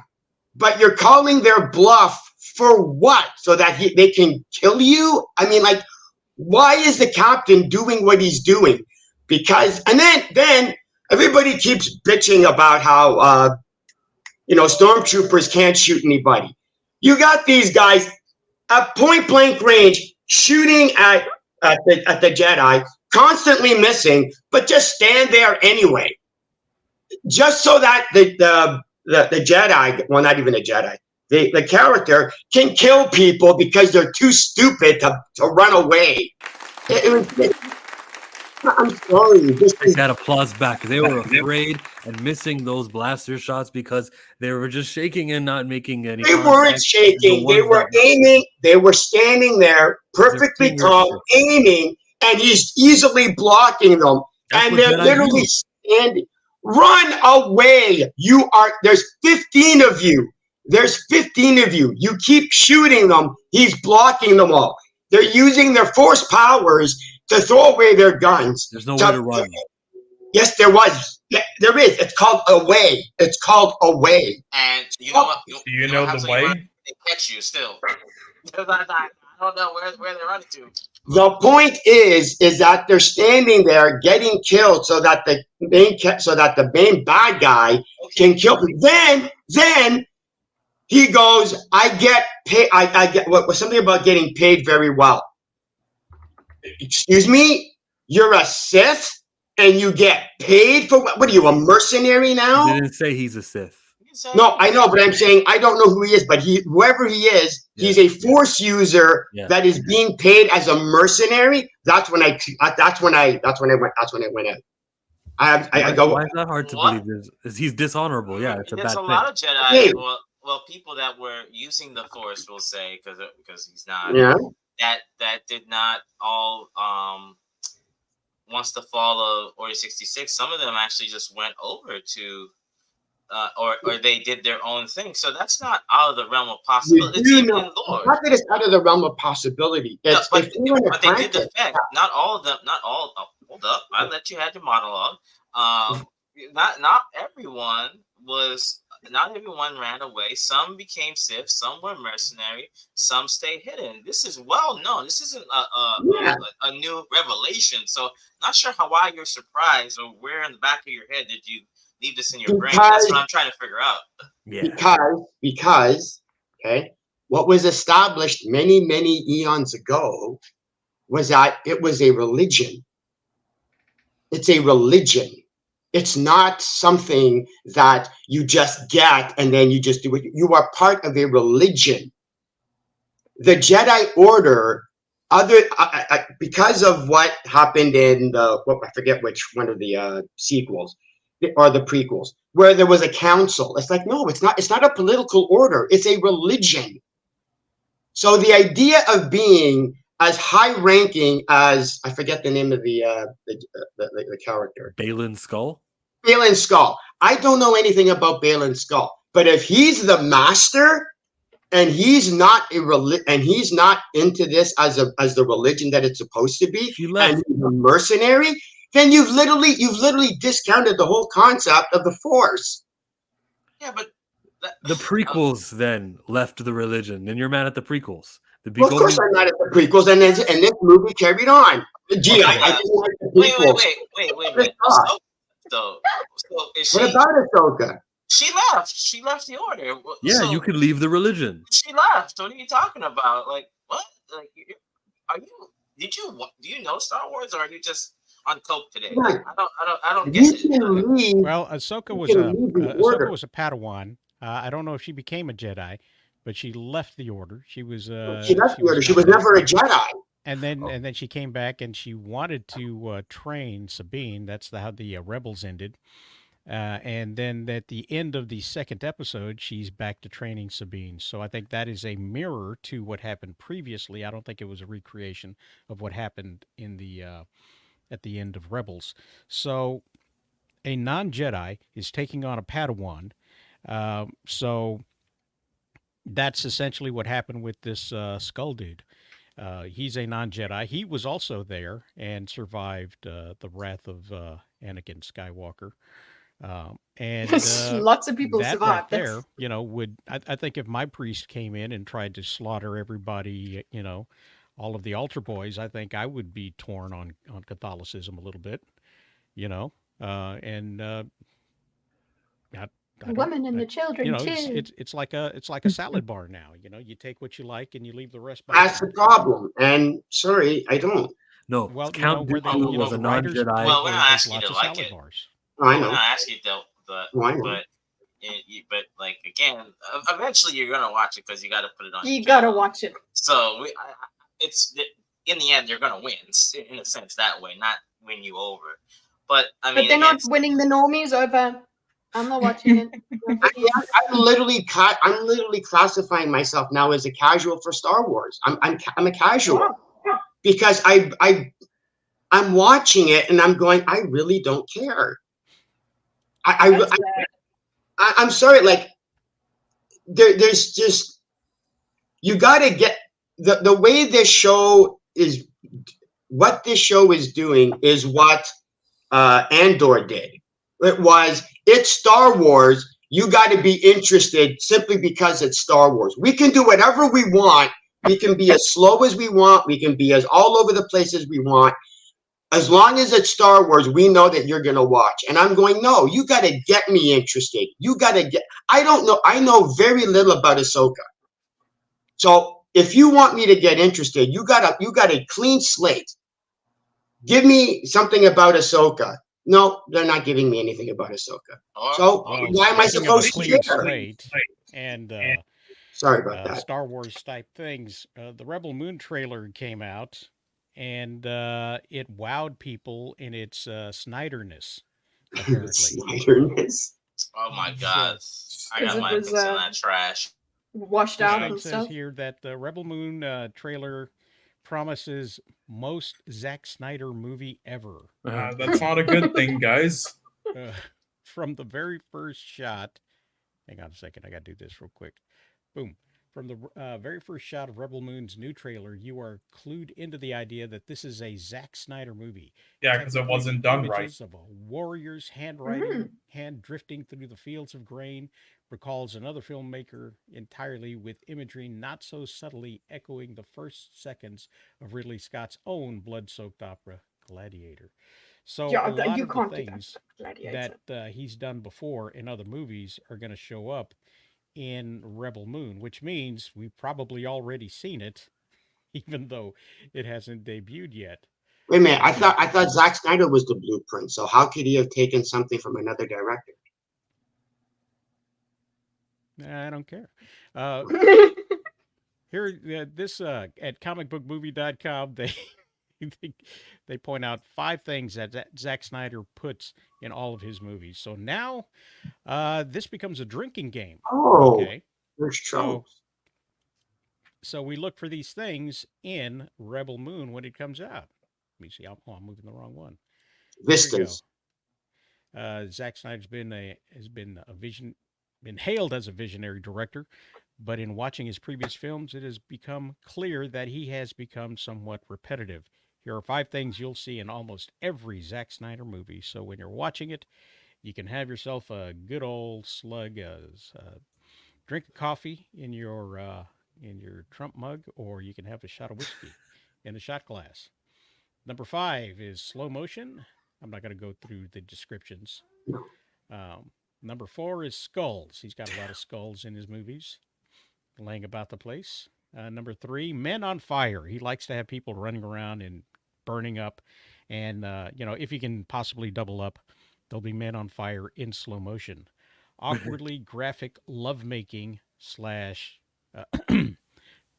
but you're calling their bluff for what? So that they can kill you? I mean, like, why is the captain doing what he's doing? Because, and then everybody keeps bitching about how, stormtroopers can't shoot anybody. You got these guys at point blank range shooting at the Jedi, constantly missing, but just stand there anyway, just so that the Jedi, well, not even a Jedi, the character can kill people because they're too stupid to run away. I'm sorry. Take that applause back. They were afraid and missing those blaster shots because they were just shaking and not making any. They weren't shaking. They were aiming. They were standing there, perfectly calm, aiming, and he's easily blocking them. And they're literally standing. Run away! There's 15 of you. There's 15 of you. You keep shooting them. He's blocking them all. They're using their force powers to throw away their guns. There's no way to run. Yes, there was. Yeah, there is. It's called away. It's called away. And you know what? Do you know the way? They catch you still. I don't know where they're running to. The point is that they're standing there getting killed so that the main bad guy can kill them. Then he goes, I get paid. I get what was something about getting paid very well. Excuse me? You're a Sith and you get paid for what? What are you, a mercenary now? They didn't say he's a Sith. No, I know, but I'm saying I don't know who he is, but whoever he is, he's a force user that is being paid as a mercenary. That's when I went out. I go. Why is that hard to believe? Is he's dishonorable? Yeah, it's a bad thing. There's a lot of Jedi. Well, people that were using the Force will say because he's not. Yeah. That did not all once the fall of Order 66. Some of them actually just went over to. Or they did their own thing, so that's not out of the realm of possibility. It's even in lore. Not that it's out of the realm of possibility. But they did defect. Not all of them. Not all. Oh, hold up! I let you have your monologue. Not everyone was. Not everyone ran away. Some became Sith. Some were mercenary. Some stayed hidden. This is well known. This isn't a new revelation. So not sure why you're surprised or where in the back of your head did you leave this in your brain? That's what I'm trying to figure out. Yeah. Because what was established many eons ago was that it was a religion. It's a religion. It's not something that you just get and then you just do it. You are part of a religion. The Jedi Order, because of what happened in I forget which one of the sequels or the prequels, where there was a council. It's like, no, it's not. It's not a political order. It's a religion. So the idea of being as high-ranking as I forget the name of the character, Baylan Skull. Baylan Skull. I don't know anything about Baylan Skull, but if he's the master and he's not and he's not into this as the religion that it's supposed to be, and he's a mercenary, then you've literally discounted the whole concept of the Force. Yeah, but the prequels then left the religion, and you're mad at the prequels. Well, of course I'm mad at the prequels, and this movie carried on. Gee, I didn't like the prequels. Wait. So is she? What about Ahsoka? She left. She left the Order. Yeah, you could leave the religion. She left. What are you talking about? Like what? Like, do you know Star Wars, or are you just on coke today? Right. I don't get it. Well, Ahsoka was a Padawan. I don't know if she became a Jedi, but she left the Order. She left the Order. She was never a Jedi. And then she came back and she wanted to train Sabine. That's how the Rebels ended. And then at the end of the second episode, she's back to training Sabine. So I think that is a mirror to what happened previously. I don't think it was a recreation of what happened in the at the end of Rebels. So a non-Jedi is taking on a Padawan. So that's essentially what happened with this Skull dude. He's a non-Jedi. He was also there and survived the wrath of Anakin Skywalker. And Lots of people that survived. right there, you know, would I think if my priest came in and tried to slaughter everybody, you know, all of the altar boys, I think I would be torn on Catholicism a little bit, you know, and I The don't, women and the children you know, too. it's like a salad bar now. You know, you take what you like and you leave the rest That's the behind. problem. And sorry, I don't. No, Well, you know, Count where they, Dooku you know, was a the writers non-Jedi. Well, we're believe not there's asking you lots to of like salad it. bars. I We're know. not asking you to, but Oh, I know. but like again, eventually you're gonna watch it because you got to put it on. You gotta watch it. So it's in the end you're gonna win in a sense that way, not win you over. But I mean, But they're not winning the normies over. I'm not watching it. I'm literally classifying myself now as a casual for Star Wars. I'm a casual because I'm watching it and I'm going, I really don't care. I'm sorry, like there's just you got to get the way this show is. What this show is doing is what Andor did. It's Star Wars. You got to be interested simply because it's Star Wars. We can do whatever we want. We can be as slow as we want. We can be as all over the place as we want. As long as it's Star Wars, we know that you're going to watch. And I'm going, no, you got to get me interested. You got to get, I don't know. I know very little about Ahsoka. So if you want me to get interested, you got a clean slate. Give me something about Ahsoka. No, they're not giving me anything about Ahsoka. So why am I supposed to care? Slate and sorry about that. Star Wars type things. The Rebel Moon trailer came out, and it wowed people in its Snyderness. Apparently, Snyderness. Oh my God! I got my opinions on that trash. Washed out and says stuff. here that the Rebel Moon trailer promises most Zack Snyder movie ever. That's not a good thing, guys. From the very first shot, hang on a second, I got to do this real quick. Boom. From the very first shot of Rebel Moon's new trailer, you are clued into the idea that this is a Zack Snyder movie. Yeah, because it wasn't done right. Of a warrior's handwriting, hand drifting through the fields of grain, recalls another filmmaker entirely, with imagery not so subtly echoing the first seconds of Ridley Scott's own blood-soaked opera, Gladiator. So a lot of the things that he's done before in other movies are going to show up in Rebel Moon, which means we've probably already seen it, even though it hasn't debuted yet. Wait a minute, I thought Zack Snyder was the blueprint. So how could he have taken something from another director? I don't care. Here, this at comicbookmovie.com, they point out 5 things that Zack Snyder puts in all of his movies. So now this becomes a drinking game. Oh, okay. There's trouble. So we look for these things in Rebel Moon when it comes out. Let me see. I'm moving the wrong one. Vistas. Zack Snyder's been hailed as a visionary director, but in watching his previous films, it has become clear that he has become somewhat repetitive. Here are 5 things you'll see in almost every Zack Snyder movie. So when you're watching it, you can have yourself a good old slug, drink of coffee in your Trump mug, or you can have a shot of whiskey in a shot glass. Number 5 is slow motion. I'm not going to go through the descriptions. Number 4 is skulls. He's got a lot of skulls in his movies, laying about the place. Number 3, men on fire. He likes to have people running around and burning up. And, if he can possibly double up, there'll be men on fire in slow motion. Awkwardly graphic lovemaking /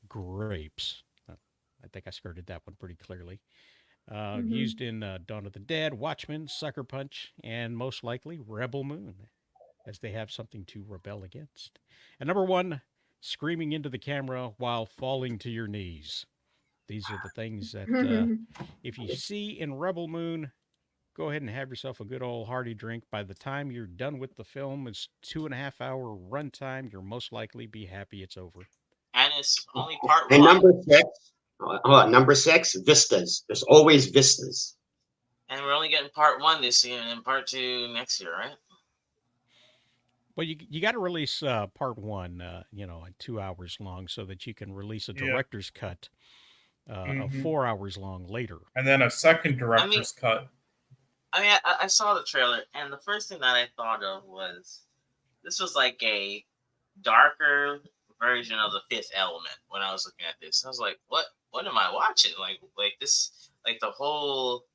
grapes. I think I skirted that one pretty clearly. Used in Dawn of the Dead, Watchmen, Sucker Punch, and most likely Rebel Moon, as they have something to rebel against. And number 1, screaming into the camera while falling to your knees. These are the things that if you see in Rebel Moon, go ahead and have yourself a good old hearty drink. By the time you're done with the film, it's 2.5 hour runtime. You'll most likely be happy it's over. And it's only part And one. number 6, hold on, number 6, vistas. There's always vistas. And we're only getting part one this year and then part two next year, right? Well, you got to release part one, at 2 hours long, so that you can release a director's cut of 4 hours long later. And then a second director's cut. I mean, I saw the trailer, and the first thing that I thought of was this was like a darker version of the Fifth Element. When I was looking at this, I was like, "What am I watching? Like this, like the whole."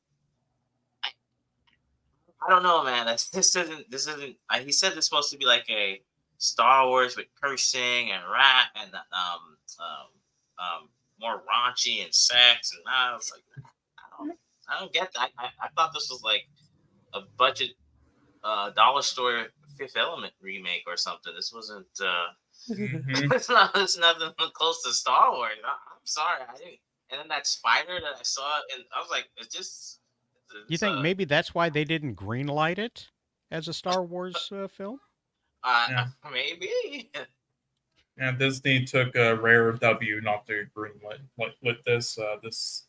I don't know, man. This isn't. He said it's supposed to be like a Star Wars with cursing and rap and more raunchy and sex, and I was like, I don't get that. I thought this was like a budget dollar store Fifth Element remake or something. This wasn't. It's nothing close to Star Wars. I'm sorry, I didn't. And then that spider that I saw, and I was like, it's just. You think maybe that's why they didn't greenlight it as a Star Wars film? Maybe. And Disney took a rare W not to greenlit this. This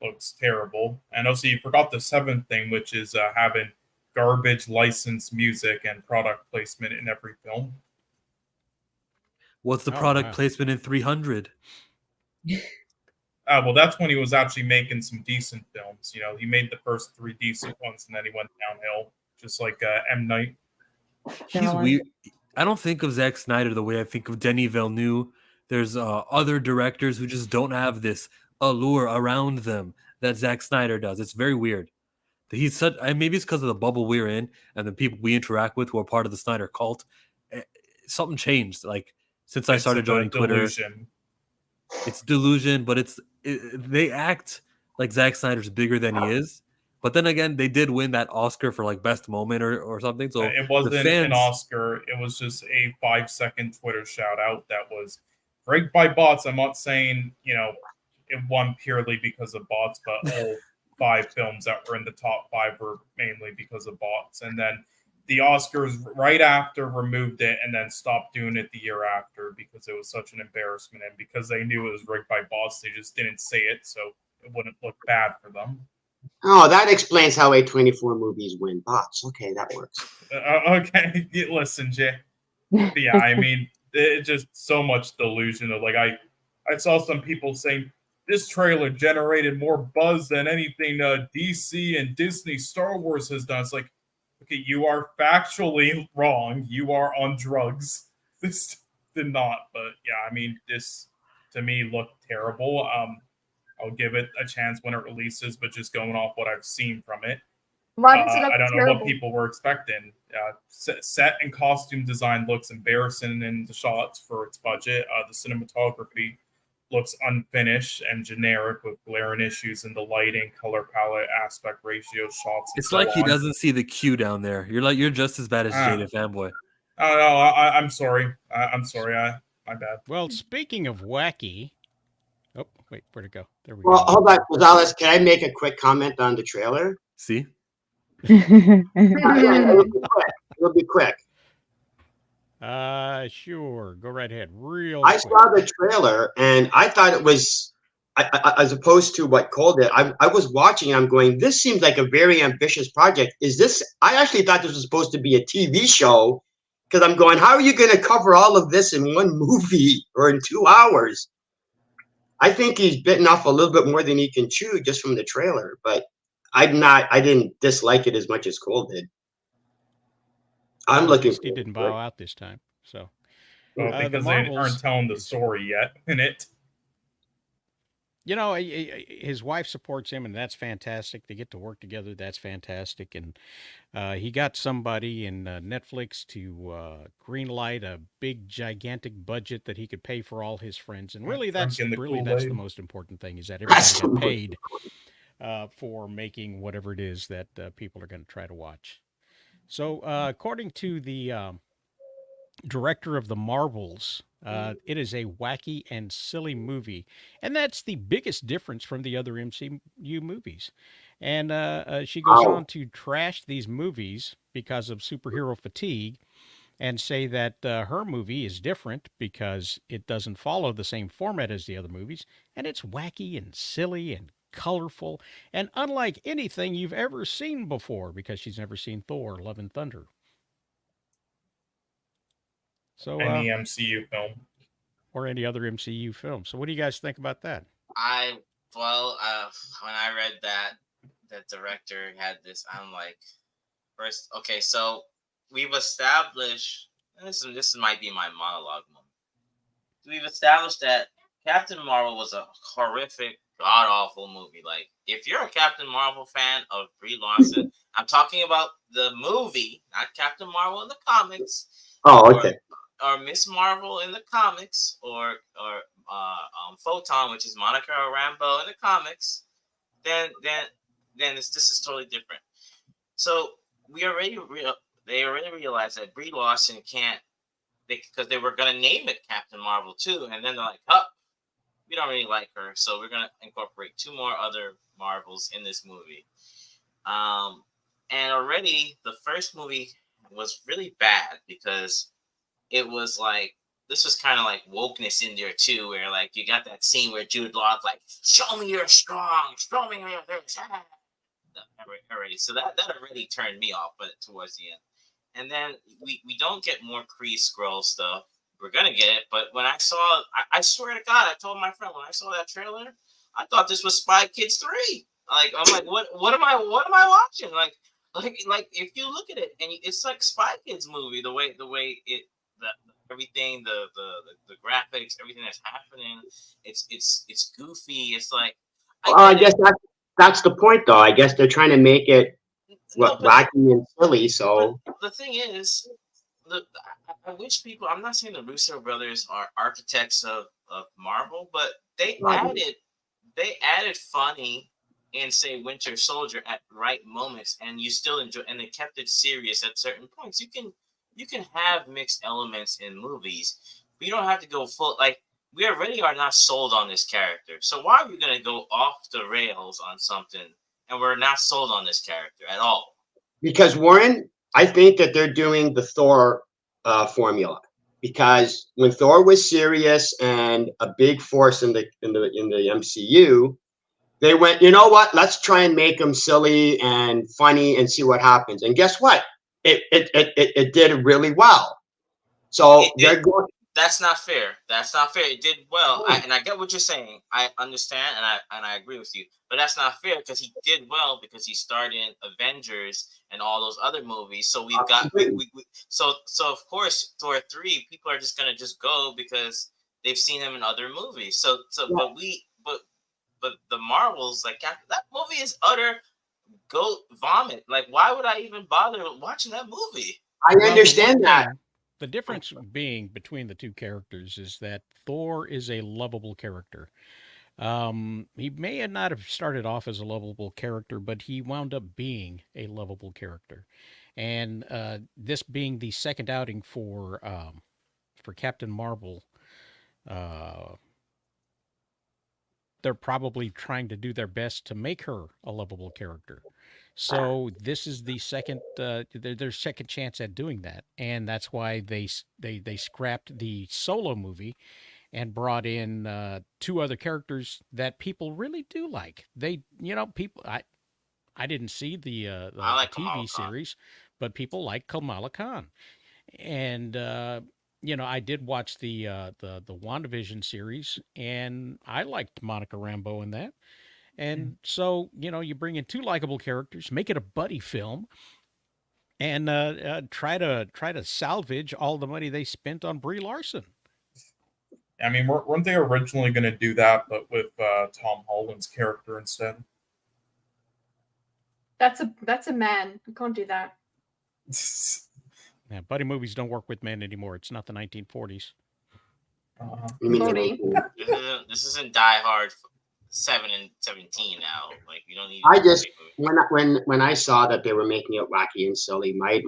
looks terrible. And also, you forgot the 7th thing, which is having garbage licensed music and product placement in every film. What's the product placement in 300? Well, that's when he was actually making some decent films. You know, he made the first 3 decent ones, and then he went downhill, just like M. Night. He's weird. I don't think of Zack Snyder the way I think of Denis Villeneuve. There's other directors who just don't have this allure around them that Zack Snyder does. It's very weird. He's such. Maybe it's because of the bubble we're in and the people we interact with who are part of the Snyder cult. Something changed. Like since I started joining Twitter. It's delusion, but they act like Zack Snyder's bigger than he is. But then again, they did win that Oscar for like best moment or something. So it wasn't an Oscar. It was just a 5-second Twitter shout out that was rigged by bots. I'm not saying, it won purely because of bots, but all 5 films that were in the top 5 were mainly because of bots. And then the Oscars right after removed it and then stopped doing it the year after because it was such an embarrassment. And because they knew it was rigged by bots, they just didn't say it so it wouldn't look bad for them. Oh, that explains how A24 movies win bots. Okay, that works. Okay, listen, Jay. But yeah, I mean, it's just so much delusional. Like I saw some people saying this trailer generated more buzz than anything DC and Disney Star Wars has done. It's like, okay, you are factually wrong. You are on drugs. This did not, but yeah, I mean, this to me looked terrible. I'll give it a chance when it releases, but just going off what I've seen from it, I don't know what people were expecting. Set and costume design looks embarrassing in the shots for its budget. The cinematography looks unfinished and generic with glaring issues in the lighting, color palette, aspect ratio, shots. It's like he doesn't see the cue down there. You're just as bad as Jada Fanboy. Oh no, I'm sorry. I'm sorry. My bad. Well, speaking of wacky, oh wait, where'd it go? There we go. Well, hold on, Gonzalez. Can I make a quick comment on the trailer? See, it'll be quick. Sure. Go right ahead. I saw the trailer and I thought it was, as opposed to what Cole did, I was watching and I'm going, this seems like a very ambitious project. I actually thought this was supposed to be a TV show because I'm going, how are you going to cover all of this in one movie or in 2 hours? I think he's bitten off a little bit more than he can chew just from the trailer, but I didn't dislike it as much as Cole did. I'm looking. He didn't bow out this time, so. Well, because they aren't telling the story yet in it. His wife supports him, and that's fantastic. They get to work together. That's fantastic. And he got somebody in Netflix to greenlight a big, gigantic budget that he could pay for all his friends. And really, that's the most important thing, is that everybody got paid for making whatever it is that people are going to try to watch. So, according to the director of the Marvels. It is a wacky and silly movie, and that's the biggest difference from the other MCU movies. And she goes Wow. on to trash these movies because of superhero fatigue, and say that her movie is different because it doesn't follow the same format as the other movies, and it's wacky and silly and colorful and unlike anything you've ever seen before because she's never seen Thor: Love and Thunder. So, Any MCU film. or any other MCU film. So, what do you guys think about that? When I read that the director had this, I'm like, first, okay, so we've established, and this might be my monologue moment. We've established that Captain Marvel was a horrific, god awful movie. Like, if you're a Captain Marvel fan of Brie Larson, I'm talking about the movie, not Captain Marvel in the comics. Oh, okay. Or Miss Marvel in the comics, or Photon, which is Monica Rambeau in the comics, then this is totally different. So they already realized that Brie Larson can't, because they were gonna name it Captain Marvel too, and then they're like, oh, we don't really like her, so we're gonna incorporate 2 more other Marvels in this movie. And already the first movie was really bad because it was like, this was kind of like wokeness in there too, where like you got that scene where Jude Law's like, show me you're strong, show me you're this. Already, so that already turned me off, but towards the end. And then we don't get more Kree Skrull stuff. We're gonna get it, but when I saw, I swear to God, I told my friend when I saw that trailer, I thought this was Spy Kids 3. Like, I'm like, what am I watching? Like if you look at it, and it's like Spy Kids movie, the way it, everything, the graphics, everything that's happening, it's goofy. It's like, I guess that's the point, though. I guess they're trying to make it wacky and silly. So the thing is, I wish people. I'm not saying the Russo brothers are architects of Marvel, but they added funny in, say, Winter Soldier at right moments, and you still enjoy, and they kept it serious at certain points. You can have mixed elements in movies, but you don't have to go full. Like, we already are not sold on this character, so why are we going to go off the rails on something and we're not sold on this character at all? because Warren, I think that they're doing the Thor formula, because when Thor was serious and a big force in the MCU, they went, you know what? Let's try and make him silly and funny and see what happens. And guess what? It did really well. So they're going. That's not fair. That's not fair. It did well, and I get what you're saying. I understand, and I agree with you. But that's not fair because he did well because he starred in Avengers and all those other movies. So we've got so of course Thor 3, people are just gonna just go because they've seen him in other movies. So but the Marvels, like, that movie is utter goat vomit. Like, why would I even bother watching that movie? I understand that. The difference being between the two characters is that Thor is a lovable character. He may not have started off as a lovable character, but he wound up being a lovable character. And this being the second outing for Captain Marvel, they're probably trying to do their best to make her a lovable character. So this is the second their second chance at doing that, and that's why they scrapped the Solo movie and brought in 2 other characters that people really do like. They, people, I didn't see the TV series, but people like Kamala Khan, and I did watch the WandaVision series, and I liked Monica Rambeau in that. And so, you bring in 2 likable characters, make it a buddy film, and try to salvage all the money they spent on Brie Larson. I mean, weren't they originally going to do that, but with Tom Holland's character instead? That's a man. You can't do that. Yeah, buddy movies don't work with men anymore. It's not the 1940s. This isn't Die Hard 7 and 17 now. Like, you don't need. I just when I saw that they were making it wacky and silly, my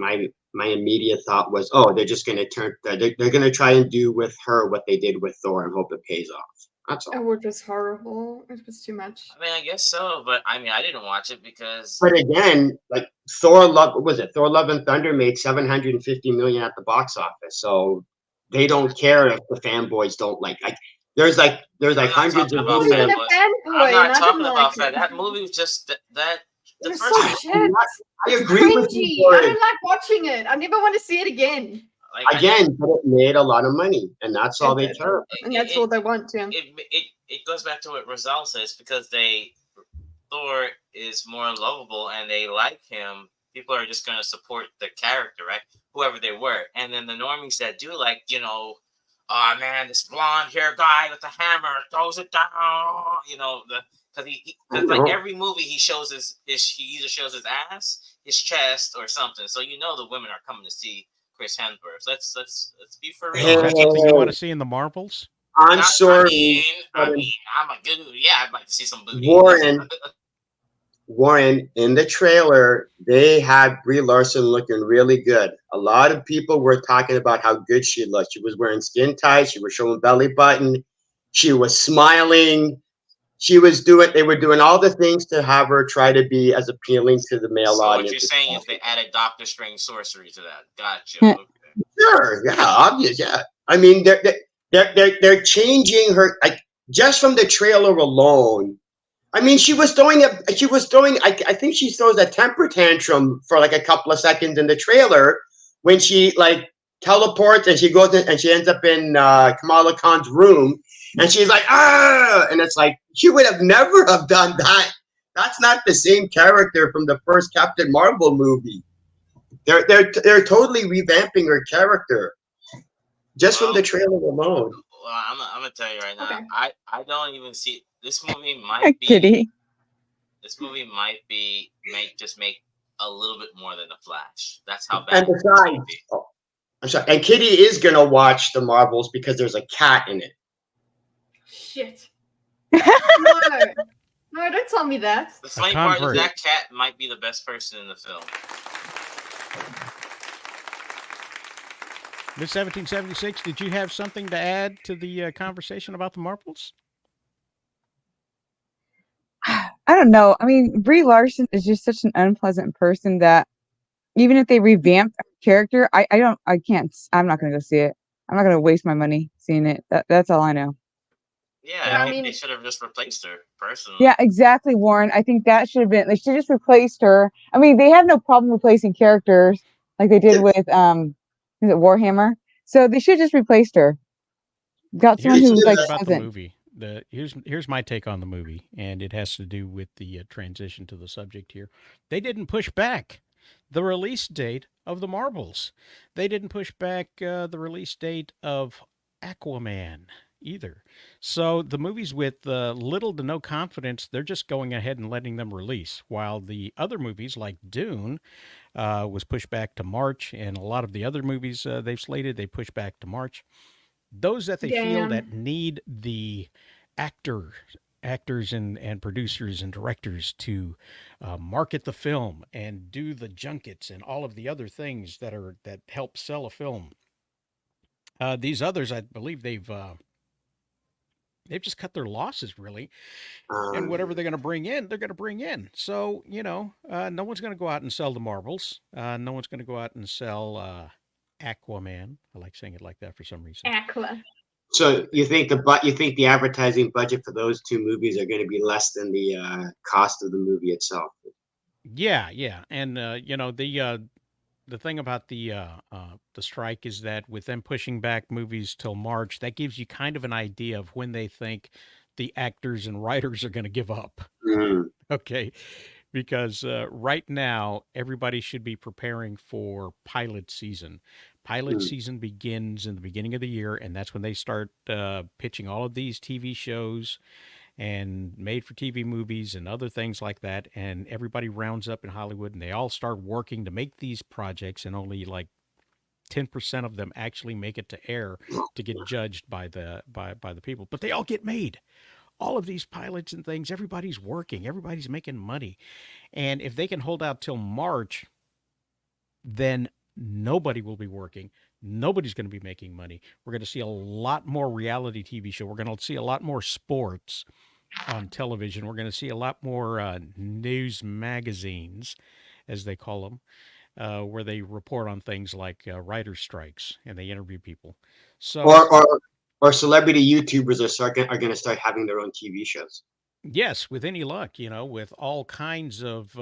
my immediate thought was, oh, they're just going to they're going to try and do with her what they did with Thor and hope it pays off. That's all. Oh, it was horrible. It was too much. I mean, I guess so, but I mean, I didn't watch it because. But again, like Thor Love, what was it? Thor Love and Thunder made $750 million at the box office, so they don't care if the fanboys don't like. There's hundreds of about videos. I'm not talking about that. That movie was just that. The It's first so one, shit. I agree with Cringy. you. I Warren. don't like watching it. I never want to see it again. like, Again, but it made a lot of money, and that's all It they did. care. And that's all they want to. it goes back to what Rosal says, because Thor is more lovable and they like him. People are just going to support the character, right? Whoever they were. And then the normies that do like, oh man, this blonde hair guy with the hammer throws it down, because like every movie he shows he either shows his ass, his chest, or something. So the women are coming to see Chris Hemsworth. Let's be for real. Is that something you want to see in the Marvels? I'm sorry. I mean, I'm a good. Yeah, I'd like to see some booty. Warren, in the trailer, they had Brie Larson looking really good. A lot of people were talking about how good she looked. She was wearing skin tight. She was showing belly button. She was smiling. They were doing all the things to have her try to be as appealing to the male so audience. What you're saying is they added Doctor Strange sorcery to that. Gotcha. Okay. Sure, yeah, obvious, yeah. I mean, they're changing her, like, just from the trailer alone. I mean, I think she throws a temper tantrum for like a couple of seconds in the trailer when she like teleports and she goes in and she ends up in Kamala Khan's room and she's like, ah, and it's like, she would have never have done that. That's not the same character from the first Captain Marvel movie. They're totally revamping her character just from the trailer alone. Well, I'm gonna tell you right now. Okay. I don't even see this movie. Might just make a little bit more than the Flash. That's how bad. And besides, I'm sorry. And Kitty is gonna watch the Marvels because there's a cat in it. Shit. No, don't tell me that. The funny part is that cat might be the best person in the film. Miss 1776, did you have something to add to the conversation about the Marvels? I don't know. I mean, Brie Larson is just such an unpleasant person that even if they revamp her character, I'm not going to go see it. I'm not going to waste my money seeing it. That's all I know. Yeah, I mean, they should have just replaced her, personally. Yeah, exactly, Warren. I think that should have been. They should have just replaced her. I mean, they have no problem replacing characters like they did with is it Warhammer? So they should have just replaced her. Got someone who like about the movie. Here's my take on the movie, and it has to do with the transition to the subject here. They didn't push back the release date of the Marvels. They didn't push back the release date of Aquaman either. So the movies with little to no confidence, they're just going ahead and letting them release, while the other movies like Dune was pushed back to March, and a lot of the other movies they've slated, they push back to March. Those that they feel that need the actors and producers and directors to market the film and do the junkets and all of the other things that help sell a film. These others, I believe they've just cut their losses, really. And whatever they're going to bring in, they're going to bring in. So, no one's going to go out and sell the Marvels. No one's going to go out and sell Aquaman. I like saying it like that for some reason. Aqua. So you think the advertising budget for those two movies are going to be less than the cost of the movie itself? Yeah. And, the thing about the strike is that with them pushing back movies till March, that gives you kind of an idea of when they think the actors and writers are going to give up. Mm. Okay. Because right now, everybody should be preparing for pilot season. Pilot season begins in the beginning of the year, and that's when they start pitching all of these TV shows and made-for-TV movies and other things like that, and everybody rounds up in Hollywood, and they all start working to make these projects, and only like 10% of them actually make it to air to get judged by the people. But they all get made. All of these pilots and things, everybody's working, everybody's making money. And if they can hold out till March, then Nobody will be working. Nobody's going to be making money. We're going to see a lot more reality TV show. We're going to see a lot more sports on television. We're going to see a lot more news magazines, as they call them, where they report on things like writer strikes and they interview people. So, or celebrity YouTubers are going to start having their own TV shows. yes, with any luck, with all kinds of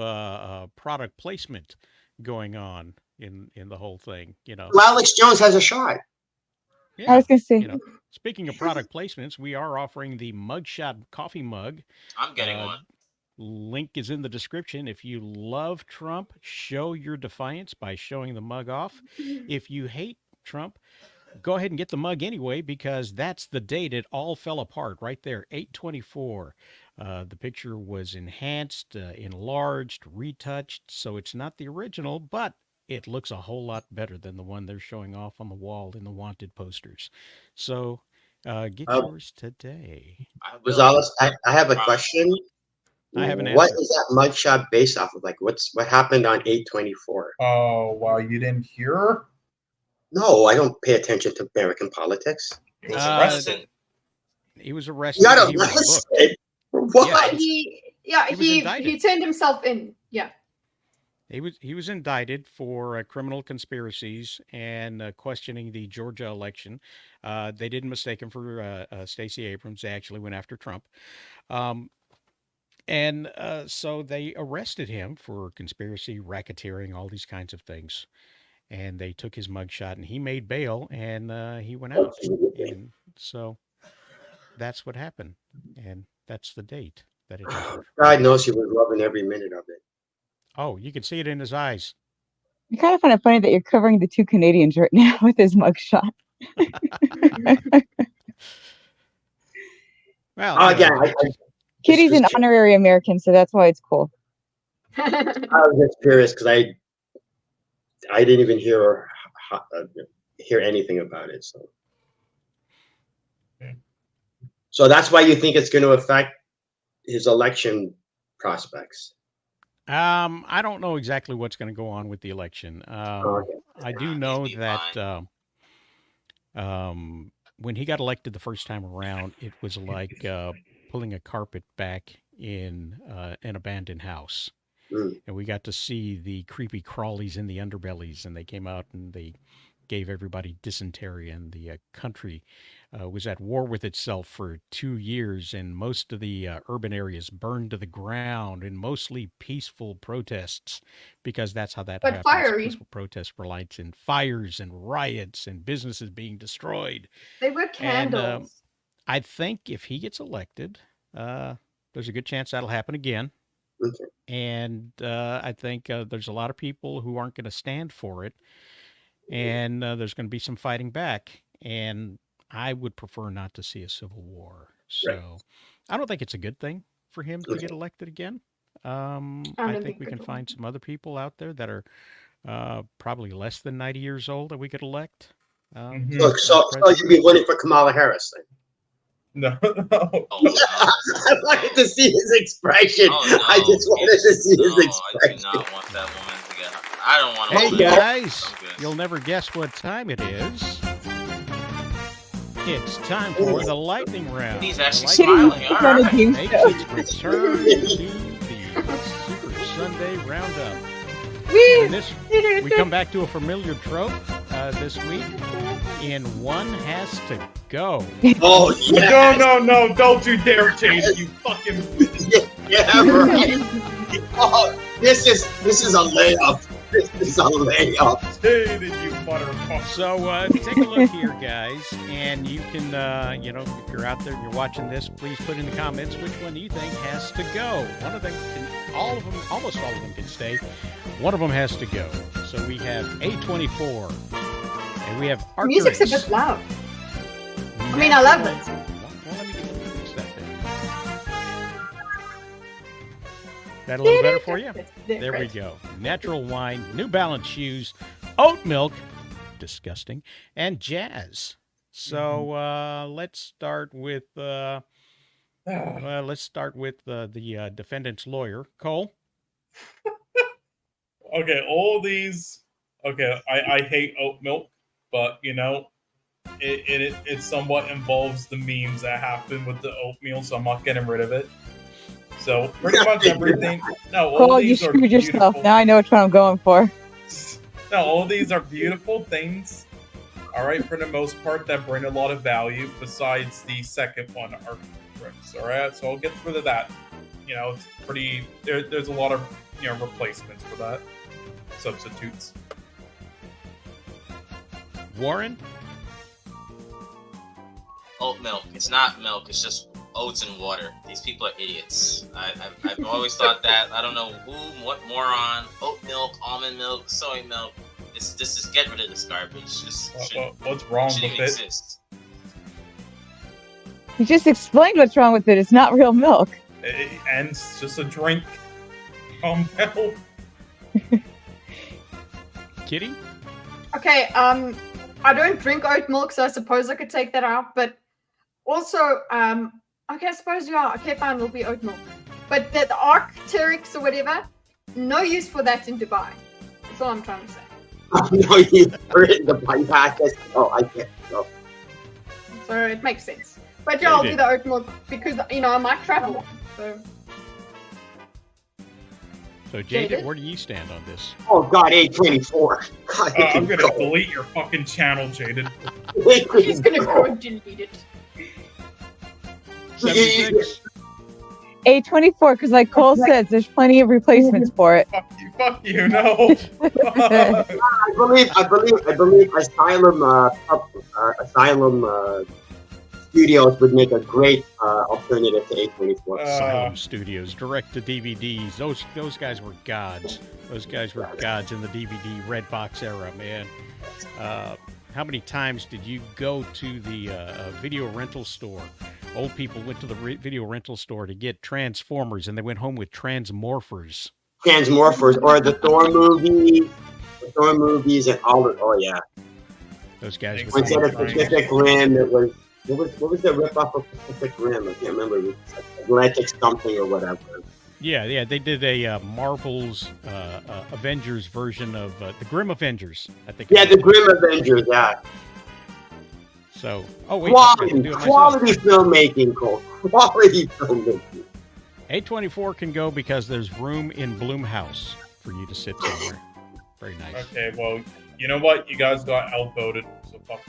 product placement going on in the whole thing, Well, Alex Jones has a shot. Yeah, I was gonna say, speaking of product placements, we are offering the Mugshot coffee mug. I'm getting one. Link is in the description. If you love Trump, show your defiance by showing the mug off. If you hate Trump, go ahead and get the mug anyway, because that's the date it all fell apart right there, 8/24. The picture was enhanced, enlarged, retouched, so it's not the original, but it looks a whole lot better than the one they're showing off on the wall in the wanted posters. So get yours today. Rosales, I have a question. I have an answer. What is that mugshot based off of? Like, what happened on 8/24? Oh, wow, you didn't hear? No, I don't pay attention to American politics. He was arrested. He was arrested. Not and he was booked. arrested. What? But He was he indicted. turned himself in. Yeah. He was indicted for criminal conspiracies and questioning the Georgia election. They didn't mistake him for Stacey Abrams. They actually went after Trump. And so they arrested him for conspiracy, racketeering, all these kinds of things. And they took his mugshot, and he made bail, and he went out. And so that's what happened. And that's the date that it happened. God knows he was loving every minute of it. Oh, you can see it in his eyes. I kind of find it funny that you're covering the two Canadians right now with his mugshot. Well, Again, Kitty's an honorary American, so that's why it's cool. I was just curious because I didn't even hear anything about it. So that's why you think it's going to affect his election prospects. I don't know exactly what's going to go on with the election. I do know that when he got elected the first time around, it was like pulling a carpet back in an abandoned house. And we got to see the creepy crawlies in the underbellies, and they came out and they gave everybody dysentery, and the country was at war with itself for 2 years, and most of the urban areas burned to the ground in mostly peaceful protests, because that's how that happens. Fiery. Peaceful protests relies in fires and riots and businesses being destroyed. They were candles. And I think if he gets elected, there's a good chance that'll happen again. Okay. And I think there's a lot of people who aren't going to stand for it. And there's going to be some fighting back. And I would prefer not to see a civil war. So Right. I don't think it's a good thing for him to get elected again. I think we can find some other people out there that are probably less than 90 years old that we could elect. So you'd be voting for Kamala Harris then? No. Oh, I wanted to see his expression. Oh, no. I just wanted to see his I do expression. not want that woman to get. I don't want to. Hey vote for her. guys, Okay. you'll never guess what time it is. It's time for the lightning round. He's actually The smiling. lightning All It's not a right. game makes show. its return to the Super Sunday Roundup. Woo! And this, we come back to a familiar trope this week. In one has to go. Oh yeah, No, don't you dare change it, you fucking. yeah, right. Oh, this is a layup. This is a layup. Hated you, butterfuck. So take a look here, guys, and you can, if you're out there and you're watching this, please put in the comments which one you think has to go. One of them can, almost all of them can stay. One of them has to go. So we have A24, and we have Arcturus. Music's a bit loud. I mean, I love it. Well, let me fix that thing. That a little better for you? There we go. Natural wine, New Balance shoes, oat milk, disgusting, and jazz. So let's start with the defendant's lawyer, Cole. Okay, all these okay, I hate oat milk, but you know, it somewhat involves the memes that happen with the oatmeal, so I'm not getting rid of it. So pretty much everything. No, all Cole, you these are screwed yourself. beautiful. Now I know which one I'm going for. No, all these are beautiful things. All right, for the most part, that bring a lot of value. Besides the second one, are rips. All right, so I'll get rid of that. You know, it's pretty. There's a lot of replacements for that, substitutes. Warren? Oat milk. It's not milk. It's just oats and water. These people are idiots. I've always thought that. I don't know who, what moron. Oat milk, almond milk, soy milk. Just get rid of this garbage. What's wrong with it? Exist. You just explained what's wrong with it. It's not real milk. And it's just a drink. Calm down. Kitty? Okay, I don't drink oat milk, so I suppose I could take that out. But also, okay, I suppose you are. Okay, fine, will be oat milk. But the Arcteryx or whatever, no use for that in Dubai. That's all I'm trying to say. No use for it in the package. Oh, I get so. So it makes sense. But yeah, I'll do the oat milk because I might travel. So Jaded, where do you stand on this? Oh God, A24. God, I'm gonna delete your fucking channel, Jaded. He's gonna go and delete it. 76. A24, because like Cole says, there's plenty of replacements for it. Fuck you, no. I believe Asylum Studios would make a great alternative to A24. Asylum Studios, direct to DVDs. Those guys were gods. Those guys were gods in the DVD red box era, man. How many times did you go to the video rental store? Old people went to the video rental store to get Transformers, and they went home with Transmorphers. Or the Thor movies, and all of. Oh yeah. Those guys were instead of Pacific Rim, it was what was the rip-off of Pacific Rim? I can't remember. It was Atlantic something or whatever. Yeah, they did a Marvel's Avengers version of the Grim Avengers. I think. Yeah, the Grim Avengers. Yeah. So, wait, quality filmmaking, Cole. Quality filmmaking. A24 can go because there's room in Bloomhouse for you to sit somewhere. Very nice. Okay, well, you know what? You guys got outvoted, so fuck.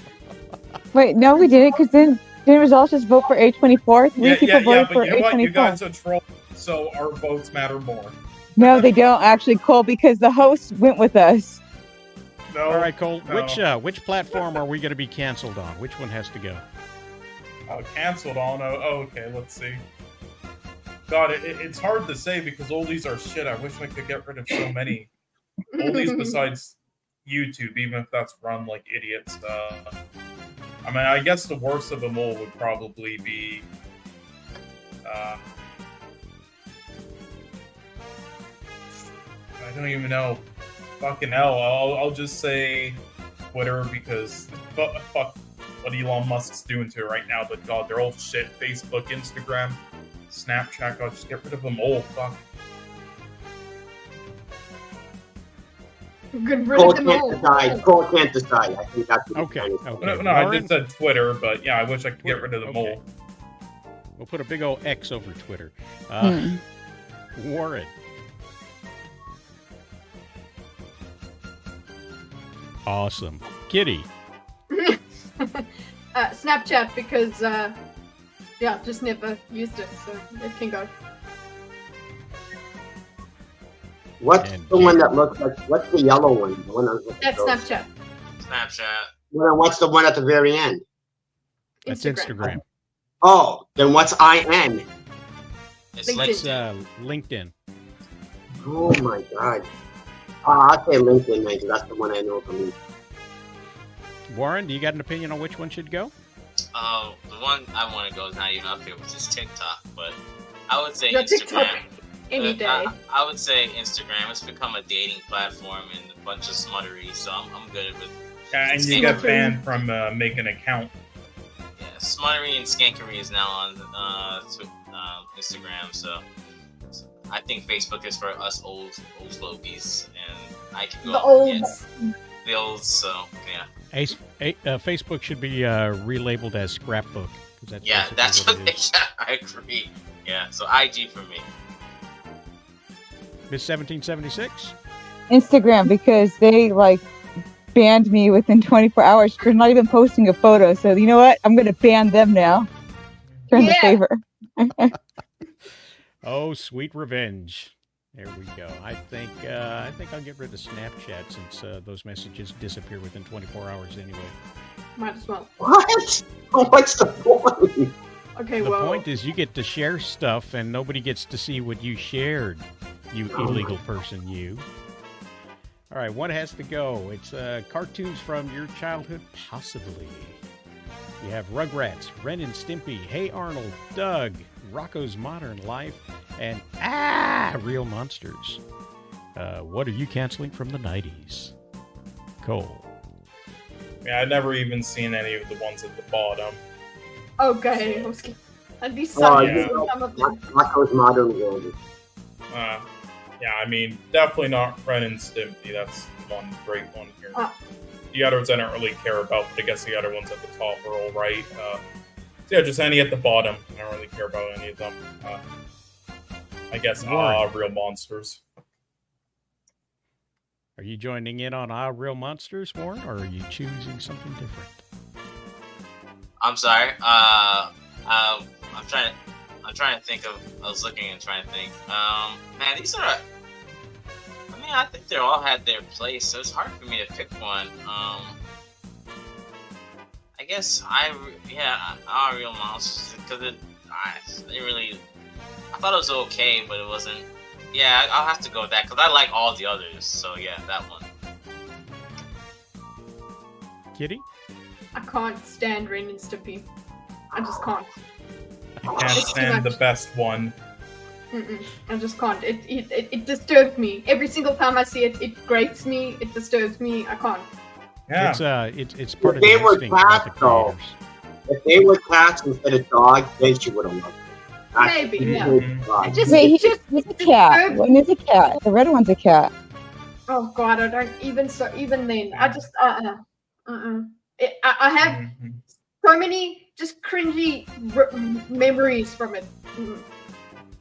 Wait, no, we didn't, because didn't results just vote for A24? Three people voted for you know A24. What? You guys are trolls, so our votes matter more. No, they don't actually, Cole, because the host went with us. No. All right, Cole. No. Which platform are we going to be canceled on? Which one has to go? Canceled on? Oh, okay. Let's see. God, it's hard to say because all these are shit. I wish I could get rid of so many. All these besides YouTube, even if that's run like idiots. I mean, I guess the worst of them all would probably be. I don't even know. Fucking hell, I'll just say Twitter because fuck what Elon Musk's doing to it right now. But God, they're all shit. Facebook, Instagram, Snapchat. I'll just get rid of them all. Fuck. Cole can't decide. I think that's okay. No, I just said Twitter, but yeah, I wish I could get rid of them all. We'll put a big old X over Twitter. Warren. Awesome. Kitty. Snapchat because just never used it, so it can go. What's the one that looks like? What's the yellow one? The one that's Snapchat. Well, what's the one at the very end? That's Instagram. Oh, then what's IN? It's LinkedIn. Oh my God. I'll say LinkedIn, man, because that's the one I know from me. Warren, do you got an opinion on which one should go? The one I want to go is not even up here, which is TikTok, but I would say Your Instagram. TikTok any day. I would say Instagram. It's become a dating platform and a bunch of smuttery, so I'm good with. Yeah, and you got banned from making an account. Yeah, smuttery and skankery is now on Instagram, so I think Facebook is for us old flokies, and I can go The up old. against the old. So yeah. Facebook should be relabeled as scrapbook. 'Cause that's That's basically what it is. I agree. Yeah, so IG for me. Miss 1776. Instagram, because they like banned me within 24 hours for not even posting a photo. So you know what? I'm gonna ban them now. Turn the Yeah. favor. Oh, sweet revenge. There we go. I think I'll get rid of Snapchat since those messages disappear within 24 hours anyway. Might as well. What? What's the point? Okay, The well. point is you get to share stuff and nobody gets to see what you shared, you illegal person, you. All right, one has to go. It's cartoons from your childhood, possibly. You have Rugrats, Ren and Stimpy, Hey Arnold, Doug, Rocco's Modern Life, and Real Monsters. What are you canceling from the 90s? Cole. Yeah, I've never even seen any of the ones at the bottom. Okay, okay. I'd be Oh, sorry yeah. for some of them. Rocco's Modern World. Yeah, I mean, definitely not Ren and Stimpy. That's one great one here. The others I don't really care about, but I guess the other ones at the top are all right. So yeah, just any at the bottom. I don't really care about any of them. I guess Real Monsters. Are you joining in on Real Monsters, Warren, or are you choosing something different? I'm sorry. I'm trying to think of. I was looking and trying to think. Man, these are. I mean, I think they all had their place, so it's hard for me to pick one. I guess Real Monsters, because it really. I thought it was okay, but it wasn't. Yeah, I'll have to go with that because I like all the others. So yeah, that one. Kitty? I can't stand Ren and Stimpy. I just can't. You can't It's too stand the much. best one. I just can't. It disturbs me. Every single time I see it, it grates me. It disturbs me. I can't. Yeah. It's part of If the they were instinct about the cats, though, creators. if they were cats instead of dogs, then she would have loved it. Maybe, yeah. Dogs. Just, Wait, it's just he's a cat. One is a cat. The red one's a cat. Oh God, I don't even then. I just I have so many just cringy memories from it.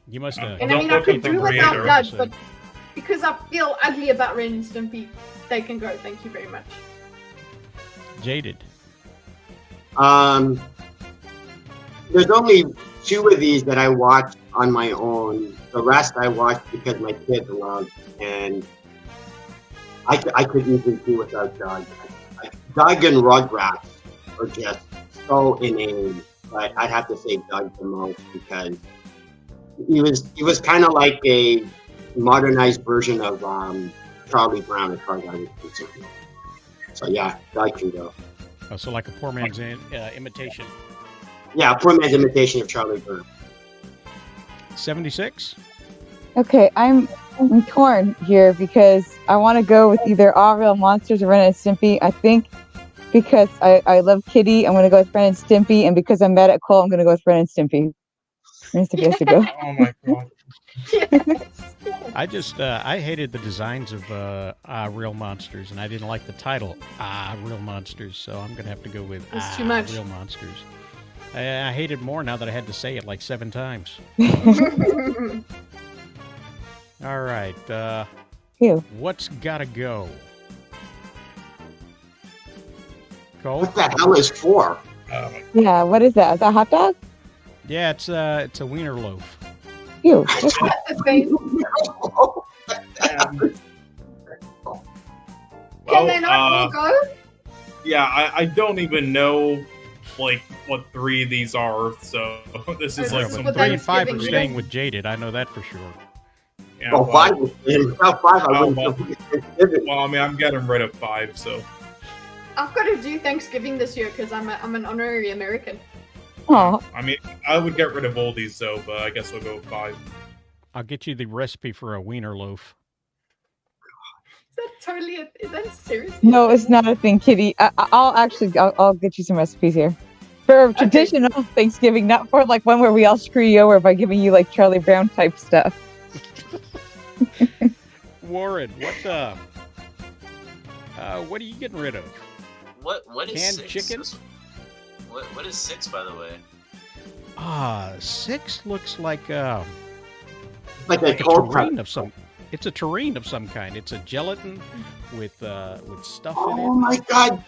You must have. And I mean, I could do without blood, but because I feel ugly about Ren and Stimpy, they can go. Thank you very much. Jaded. There's only 2 of these that I watched on my own. The rest I watched because my kids loved, and I could easily do without Doug. Doug and Rugrats are just so inane, but I'd have to say Doug the most because he was kind of like a modernized version of Charlie Brown as far as I was concerned. So yeah, Doug can go. Oh, so like a poor man's imitation. Yeah, poor man's imitation of Charlie Brown. 76? Okay, I'm torn here because I want to go with either All Real Monsters or Ren and Stimpy. I think because I love Kitty, I'm going to go with Ren and Stimpy, and because I'm mad at Cole, I'm going to go with Ren and Stimpy. Ren and Stimpy has to go. Oh my God. I just I hated the designs of Real Monsters, and I didn't like the title Real Monsters, so I'm gonna have to go with It's too much. Real Monsters. I hate it more now that I had to say it like 7 times. All right, Ew. what's gotta go? Cole? What the hell is 4? Yeah, what is that? Is that a hot dog? Yeah, it's a wiener loaf. Ew. Can they not all go? Yeah, I don't even know like what 3 of these are, so this is like This is some what 3 and 5 are Thanksgiving staying Day. with Jaded. I know that for sure. Yeah, Oh, well, 5 without 5, I wouldn't well, have Thanksgiving. well, I mean, I'm getting rid of 5, so I've got to do Thanksgiving this year because I'm an honorary American. Oh, I mean, I would get rid of all these though, but I guess we'll go with 5. I'll get you the recipe for a wiener loaf. Is that totally? Is that serious? no, it's not a thing, Kitty. I'll get you some recipes here. For traditional Thanksgiving, not for like one where we all screw you over by giving you like Charlie Brown type stuff. Warren, What are you getting rid of? What is Canned 6? chicken? What is 6, by the way? 6 looks like Like a like a cold terrine cut. of some. It's a terrine of some kind. It's a gelatin with stuff in Oh it. my God!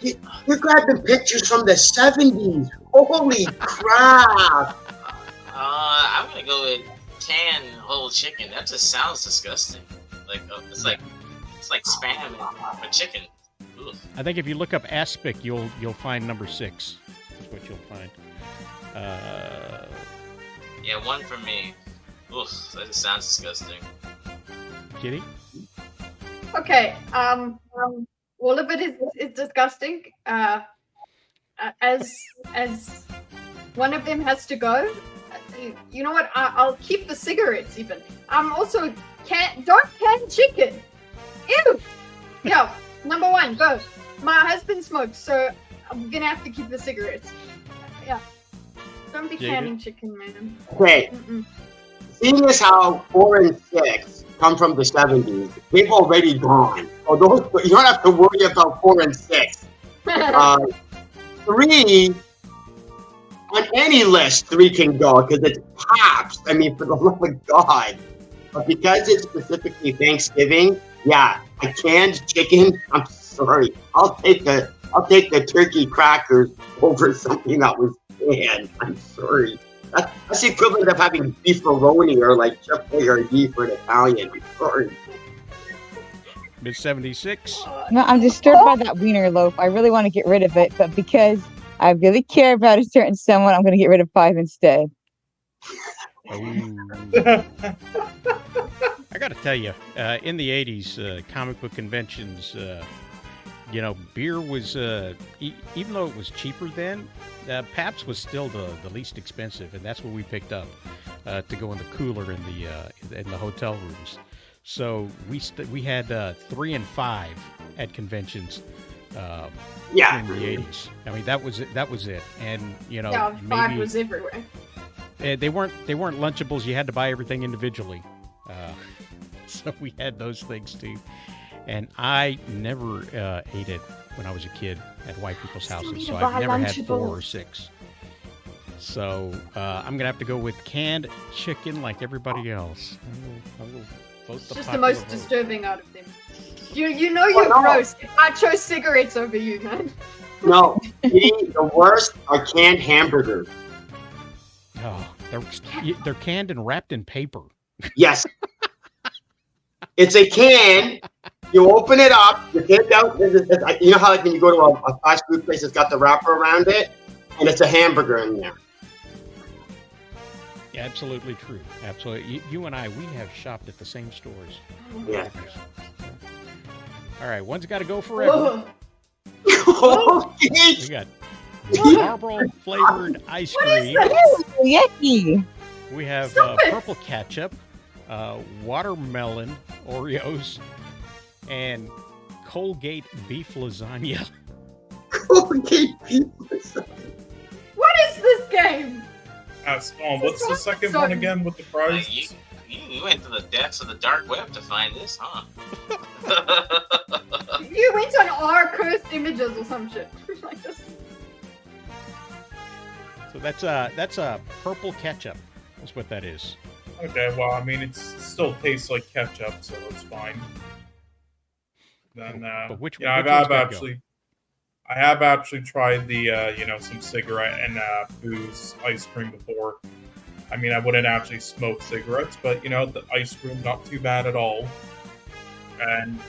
You're grabbing pictures from the 70s. Holy crap! I'm gonna go with canned whole chicken. That just sounds disgusting. Like it's like spam and chicken. Ugh. I think if you look up aspic, you'll find number 6. That's what you'll find. Yeah, 1 for me. Ugh, that just sounds disgusting. Kitty? Okay. All of it is disgusting. As one of them has to go. You know what? I'll keep the cigarettes. Even. I'm also don't can chicken. Ew. Yeah. Number 1, go. My husband smokes, so I'm gonna have to keep the cigarettes. Yeah. Don't be Jacob? canning chicken, man. Okay, Mm-mm. seeing as how 4 and 6 come from the 70s, they've already gone. So those, you don't have to worry about 4 and 6. 3, on any list, 3 can go because it's Pops. I mean, for the love of God. But because it's specifically Thanksgiving, yeah, a canned chicken. I'm sorry, I'll take the turkey crackers over something that was canned. I'm sorry. That's the equivalent of having beefaroni or like Chick-fil-A for an Italian. I'm sorry. Miss 76. No, I'm disturbed by that wiener loaf. I really want to get rid of it, but because I really care about a certain someone, I'm going to get rid of 5 instead. I got to tell you, in the 80s, comic book conventions, beer was, even though it was cheaper then, Pabst was still the least expensive, and that's what we picked up to go in the cooler in the hotel rooms. So we had 3 and 5 at conventions. Yeah. In the 80s. I mean, that was it. And Yeah, 5 was everywhere. They weren't Lunchables. You had to buy everything individually. So we had those things too. And I never ate it when I was a kid at white people's houses. So I've never had 4 or 6. So I'm gonna have to go with canned chicken like everybody else. I will vote It's the just the popular most vote. disturbing out of them. You know you're gross. I chose cigarettes over you, man. No, the worst are canned hamburgers. Oh, they're canned and wrapped in paper. Yes. It's a can. You open it up. You get it out. You know how like when you go to a fast food place, it's got the wrapper around it, and it's a hamburger in there. Yeah, absolutely true. Absolutely. You and I, we have shopped at the same stores. Yeah. All right, one's got to go forever. Oh, We got Marlboro flavored ice cream. Yucky. We have Stop it. purple ketchup, watermelon Oreos, and Colgate beef lasagna. Colgate beef lasagna. What is this game? What's the second one again with the prize? You went to the depths of the dark web to find this, huh? You went on our cursed images or some shit. Like this. So that's a purple ketchup. That's what that is. Okay, well, I mean, it still tastes like ketchup, so it's fine. Then, But which I have actually tried the, some cigarette and booze ice cream before. I mean, I wouldn't actually smoke cigarettes, but, the ice cream, not too bad at all. And,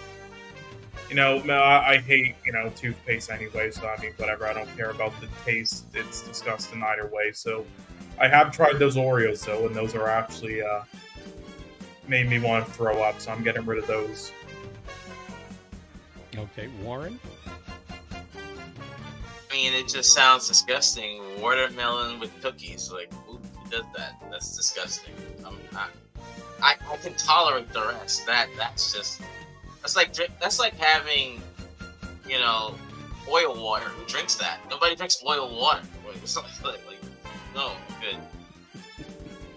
I hate, toothpaste anyway, so I mean, whatever. I don't care about the taste. It's disgusting either way. So I have tried those Oreos, though, and those are actually made me want to throw up, so I'm getting rid of those. Okay, Warren? I mean, it just sounds disgusting. Watermelon with cookies. Like, who does that? That's disgusting. I can tolerate the rest. That's like having, oil water. Who drinks that? Nobody drinks oil water. It's like no, good.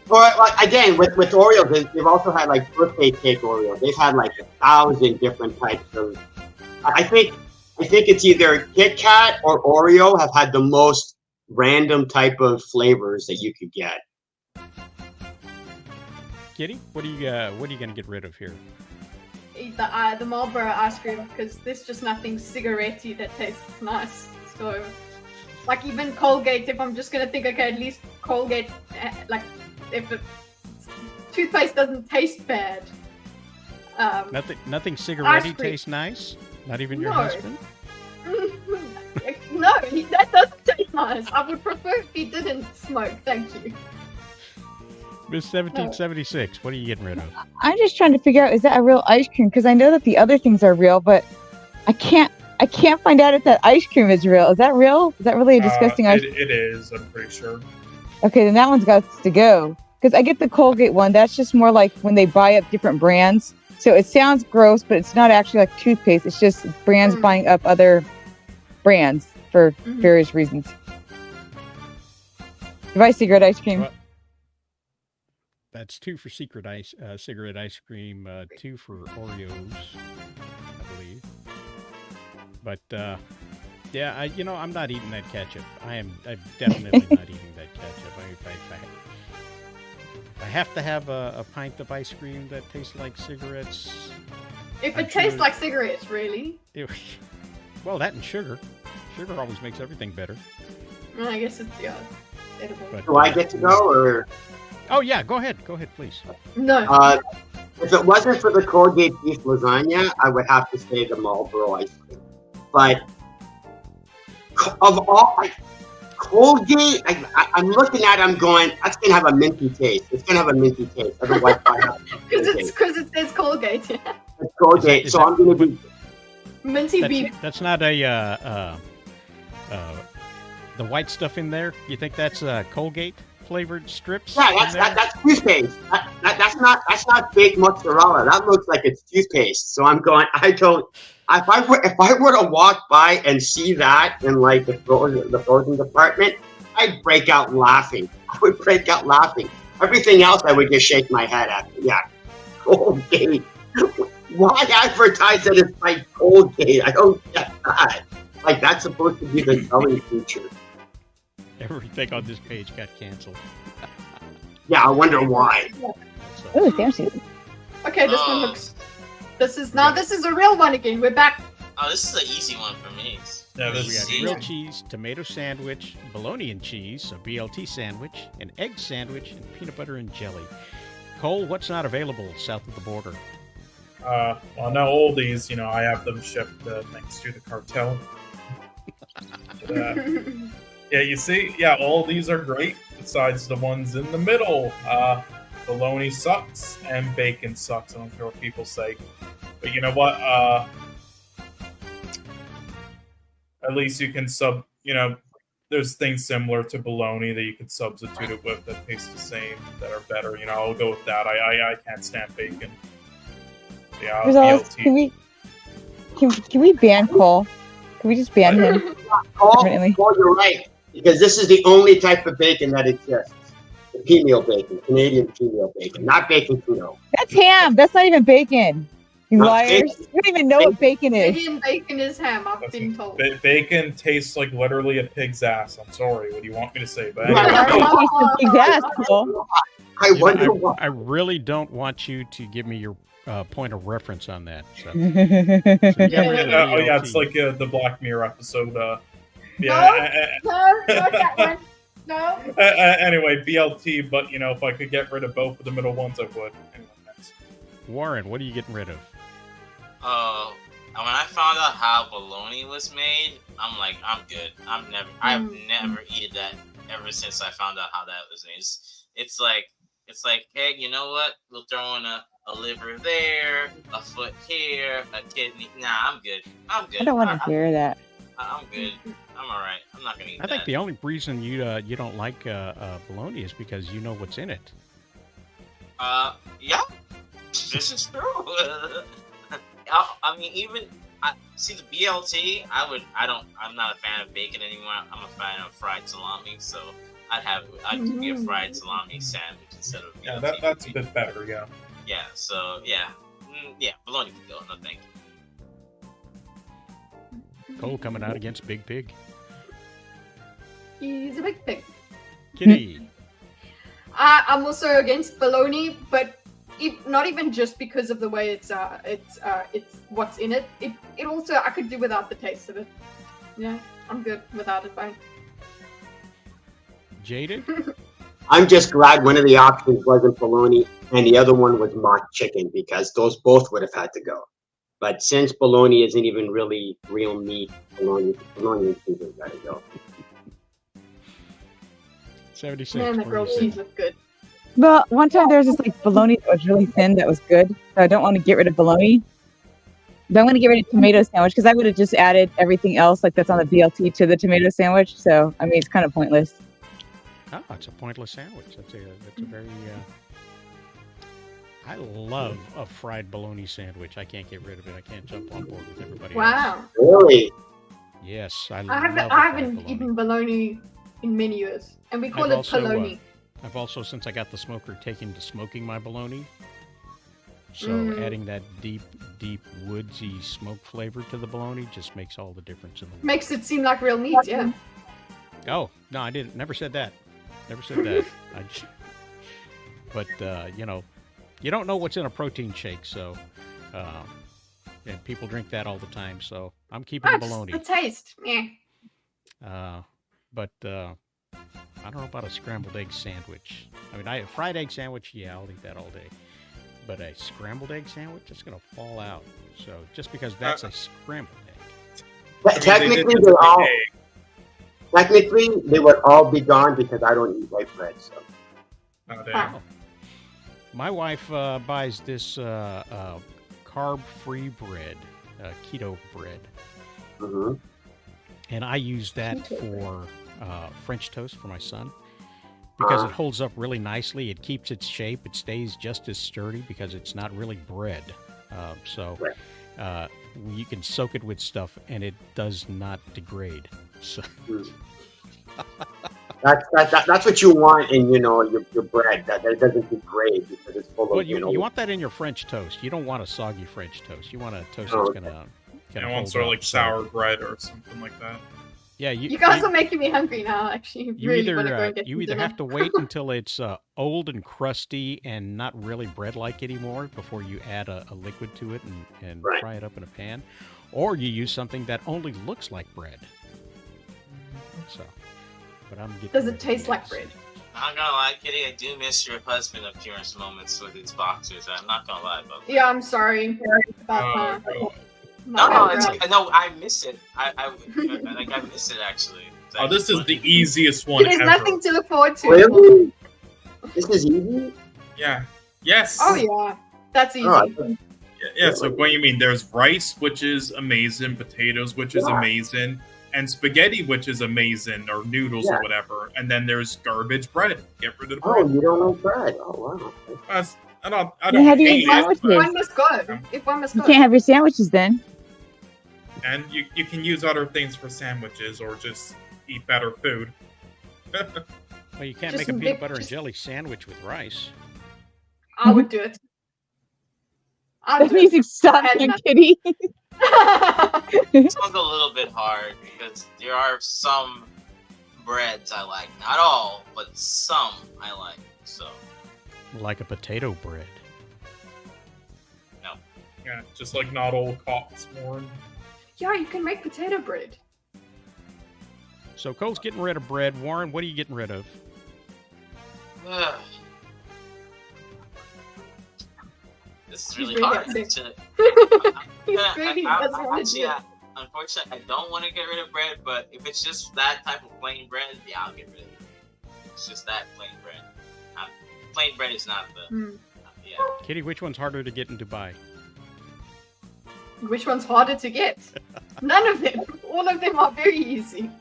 Or again, with Oreos, they've also had like birthday cake Oreos. They've had like 1,000 different types of. I think I think it's either Kit Kat or Oreo have had the most random type of flavors that you could get. Kitty, what are you gonna get rid of here? The Marlboro ice cream, because there's just nothing cigarette-y that tastes nice. So, like even Colgate, if I'm just gonna think, okay, at least Colgate, like if toothpaste doesn't taste bad. Nothing cigarette-y tastes nice. Not even your husband. No, that doesn't taste nice. I would prefer if he didn't smoke. Thank you. Miss 1776, what are you getting rid of? I'm just trying to figure out, is that a real ice cream? Because I know that the other things are real, but I can't find out if that ice cream is real. Is that real? Is that really a disgusting ice cream? It is, I'm pretty sure. Okay, then that one's got to go. Because I get the Colgate one. That's just more like when they buy up different brands. So it sounds gross, but it's not actually like toothpaste. It's just brands buying up other brands for various reasons. Device cigarette ice cream. Well, that's 2 for cigarette ice cream, 2 for Oreos, I believe. But yeah, I'm not eating that ketchup. I'm definitely not eating that ketchup. If I have to have a pint of ice cream that tastes like cigarettes. If it tastes like cigarettes, really? Well, that and sugar. Sugar always makes everything better. Well, I guess it's edible. But, do I get to go or? Oh yeah, go ahead. Go ahead, please. No. If it wasn't for the Colgate beef lasagna, I would have to say the Marlboro ice cream. But of all, Colgate, I'm looking at it, I'm going, that's going to have a minty taste. It's going to have a minty taste. Otherwise, because it says Colgate. It's Colgate, so I'm going to be... Minty beef. That's not the white stuff in there? You think that's Colgate flavored strips? Yeah, that's toothpaste. That's not fake mozzarella. That looks like it's toothpaste. So I'm going, if I were to walk by and see that in like the frozen department, I'd break out laughing. I would break out laughing. Everything else I would just shake my head at. Yeah. Colgate. Why advertise that it's like Colgate? I don't get that. Like that's supposed to be the selling feature. Everything on this page got canceled. Yeah, I wonder why. Oh, fancy. Okay, this one looks. This is a real one again. We're back. Oh, this is an easy one for me. Yeah, we got grilled cheese, tomato sandwich, bologna and cheese, a BLT sandwich, an egg sandwich, and peanut butter and jelly. Cole, what's not available south of the border? Well, no, all these, I have them shipped thanks to the cartel. Yeah, you see, all these are great, besides the ones in the middle. Bologna sucks, and bacon sucks. I don't care what people say. But you know what? At least you can there's things similar to bologna that you can substitute it with that taste the same, that are better. I'll go with that. I can't stand bacon. Yeah, BLT. Can we ban Cole? Can we just ban him? Cole, you're right. Because this is the only type of bacon that exists. The pea meal bacon, Canadian pea meal bacon, not bacon keto. That's ham. That's not even bacon. You liars. You don't even know what bacon is. Canadian bacon is ham, I've been told. Bacon tastes like literally a pig's ass. I'm sorry. What do you want me to say? But Pig's ass, Cole. I wonder why. I really don't want you to give me your point of reference on that. So. It's like the Black Mirror episode. No, not that one. No. Anyway, BLT, but if I could get rid of both of the middle ones, I would. Anyway, Warren, what are you getting rid of? When I found out how bologna was made, I'm like, I'm good. I've never eaten that ever since I found out how that was made. It's like, hey, you know what? We'll throw in a liver there, a foot here, a kidney. Nah, I'm good. I don't want to hear that. I'm good. I'm all right. I'm not gonna eat that. I think the only reason you don't like bologna is because you know what's in it. Yeah, this is true. I mean, even see the BLT. I'm not a fan of bacon anymore. I'm a fan of fried salami. So I'd give me a fried salami sandwich instead of BLT. Yeah, that's a bit better. Yeah. Yeah. So yeah, bologna can go. No, thank you. Cole coming out against Big Pig. He's a big pig. Kitty. I'm also against bologna, but not even just because of the way it's what's in it. It also, I could do without the taste of it. Yeah, I'm good without it. Bye. Jaded. I'm just glad one of the options wasn't bologna and the other one was mock chicken, because those both would have had to go. But since bologna isn't even really real meat, bologna and cheese has got to go. 76. Man, that grilled cheese looked good. Well, one time there was this like bologna that was really thin that was good. So I don't want to get rid of bologna. But I'm going to get rid of tomato sandwich because I would have just added everything else like that's on the BLT to the tomato sandwich. So I mean, it's kind of pointless. Oh, it's a pointless sandwich. That's a very. I love a fried bologna sandwich. I can't get rid of it. I can't jump on board with everybody else. Wow. Really? Yes, I haven't eaten bologna in many years, and we call it pologna. I've also, since I got the smoker, taken to smoking my bologna. So adding that deep woodsy smoke flavor to the bologna just makes all the difference in the world. Makes it seem like real meat, yeah. Oh, no, I didn't. Never said that. Never said that. But, you don't know what's in a protein shake, so... and people drink that all the time, so I'm keeping the bologna. The taste, yeah. But I don't know about a scrambled egg sandwich. I mean, a fried egg sandwich, yeah, I'll eat that all day. But a scrambled egg sandwich, it's going to fall out. So just because that's a scrambled egg. Technically, they would all be gone because I don't eat white bread. So. Oh, damn. My wife buys this carb-free bread, keto bread. Mm-hmm. And I use that for French toast for my son because it holds up really nicely. It keeps its shape. It stays just as sturdy because it's not really bread. You can soak it with stuff and it does not degrade. So. That's what you want in your bread, that it doesn't degrade because it's full of you want that in your French toast. You don't want a soggy French toast. You want a toast that's gonna want sort of like sour bread or something like that. Yeah, you guys are making me hungry now. Actually, you either have to wait until it's old and crusty and not really bread-like anymore before you add a liquid to it and fry it up in a pan, or you use something that only looks like bread. So, but I'm getting. Does it taste like bread? I'm not gonna lie, Kitty. I do miss your husband appearance moments with his boxers. I'm not gonna lie about that. Yeah, I'm sorry about that. No, I miss it. I miss it actually. This is the easiest one. There's nothing to look forward to. Really? This is easy? Yeah. Yes. Oh yeah, that's easy. Yeah. So what you mean? There's rice, which is amazing. Potatoes, which is amazing. And spaghetti, which is amazing, or noodles or whatever. And then there's garbage bread. Get rid of the bread. Oh, you don't like bread? Oh wow. I don't have you hate eat sandwiches? If one must go. If one must go. You can't have your sandwiches then. And you can use other things for sandwiches or just eat better food. Well, you can't make a peanut butter and jelly sandwich with rice. I would do it. The music stopped, Kitty. This one's a little bit hard because there are some breads I like. Not all, but some I like. So, like a potato bread. No. Yeah, just like not all Cops Warren. Yeah, you can make potato bread. So Cole's getting rid of bread. Warren, what are you getting rid of? This is really hard. Unfortunately, I don't want to get rid of bread, but if it's just that type of plain bread, yeah, I'll get rid of it. It's just that plain bread. Plain bread is not the... Yeah. Kitty, which one's harder to get in Dubai? Which one's harder to get? None of them. All of them are very easy.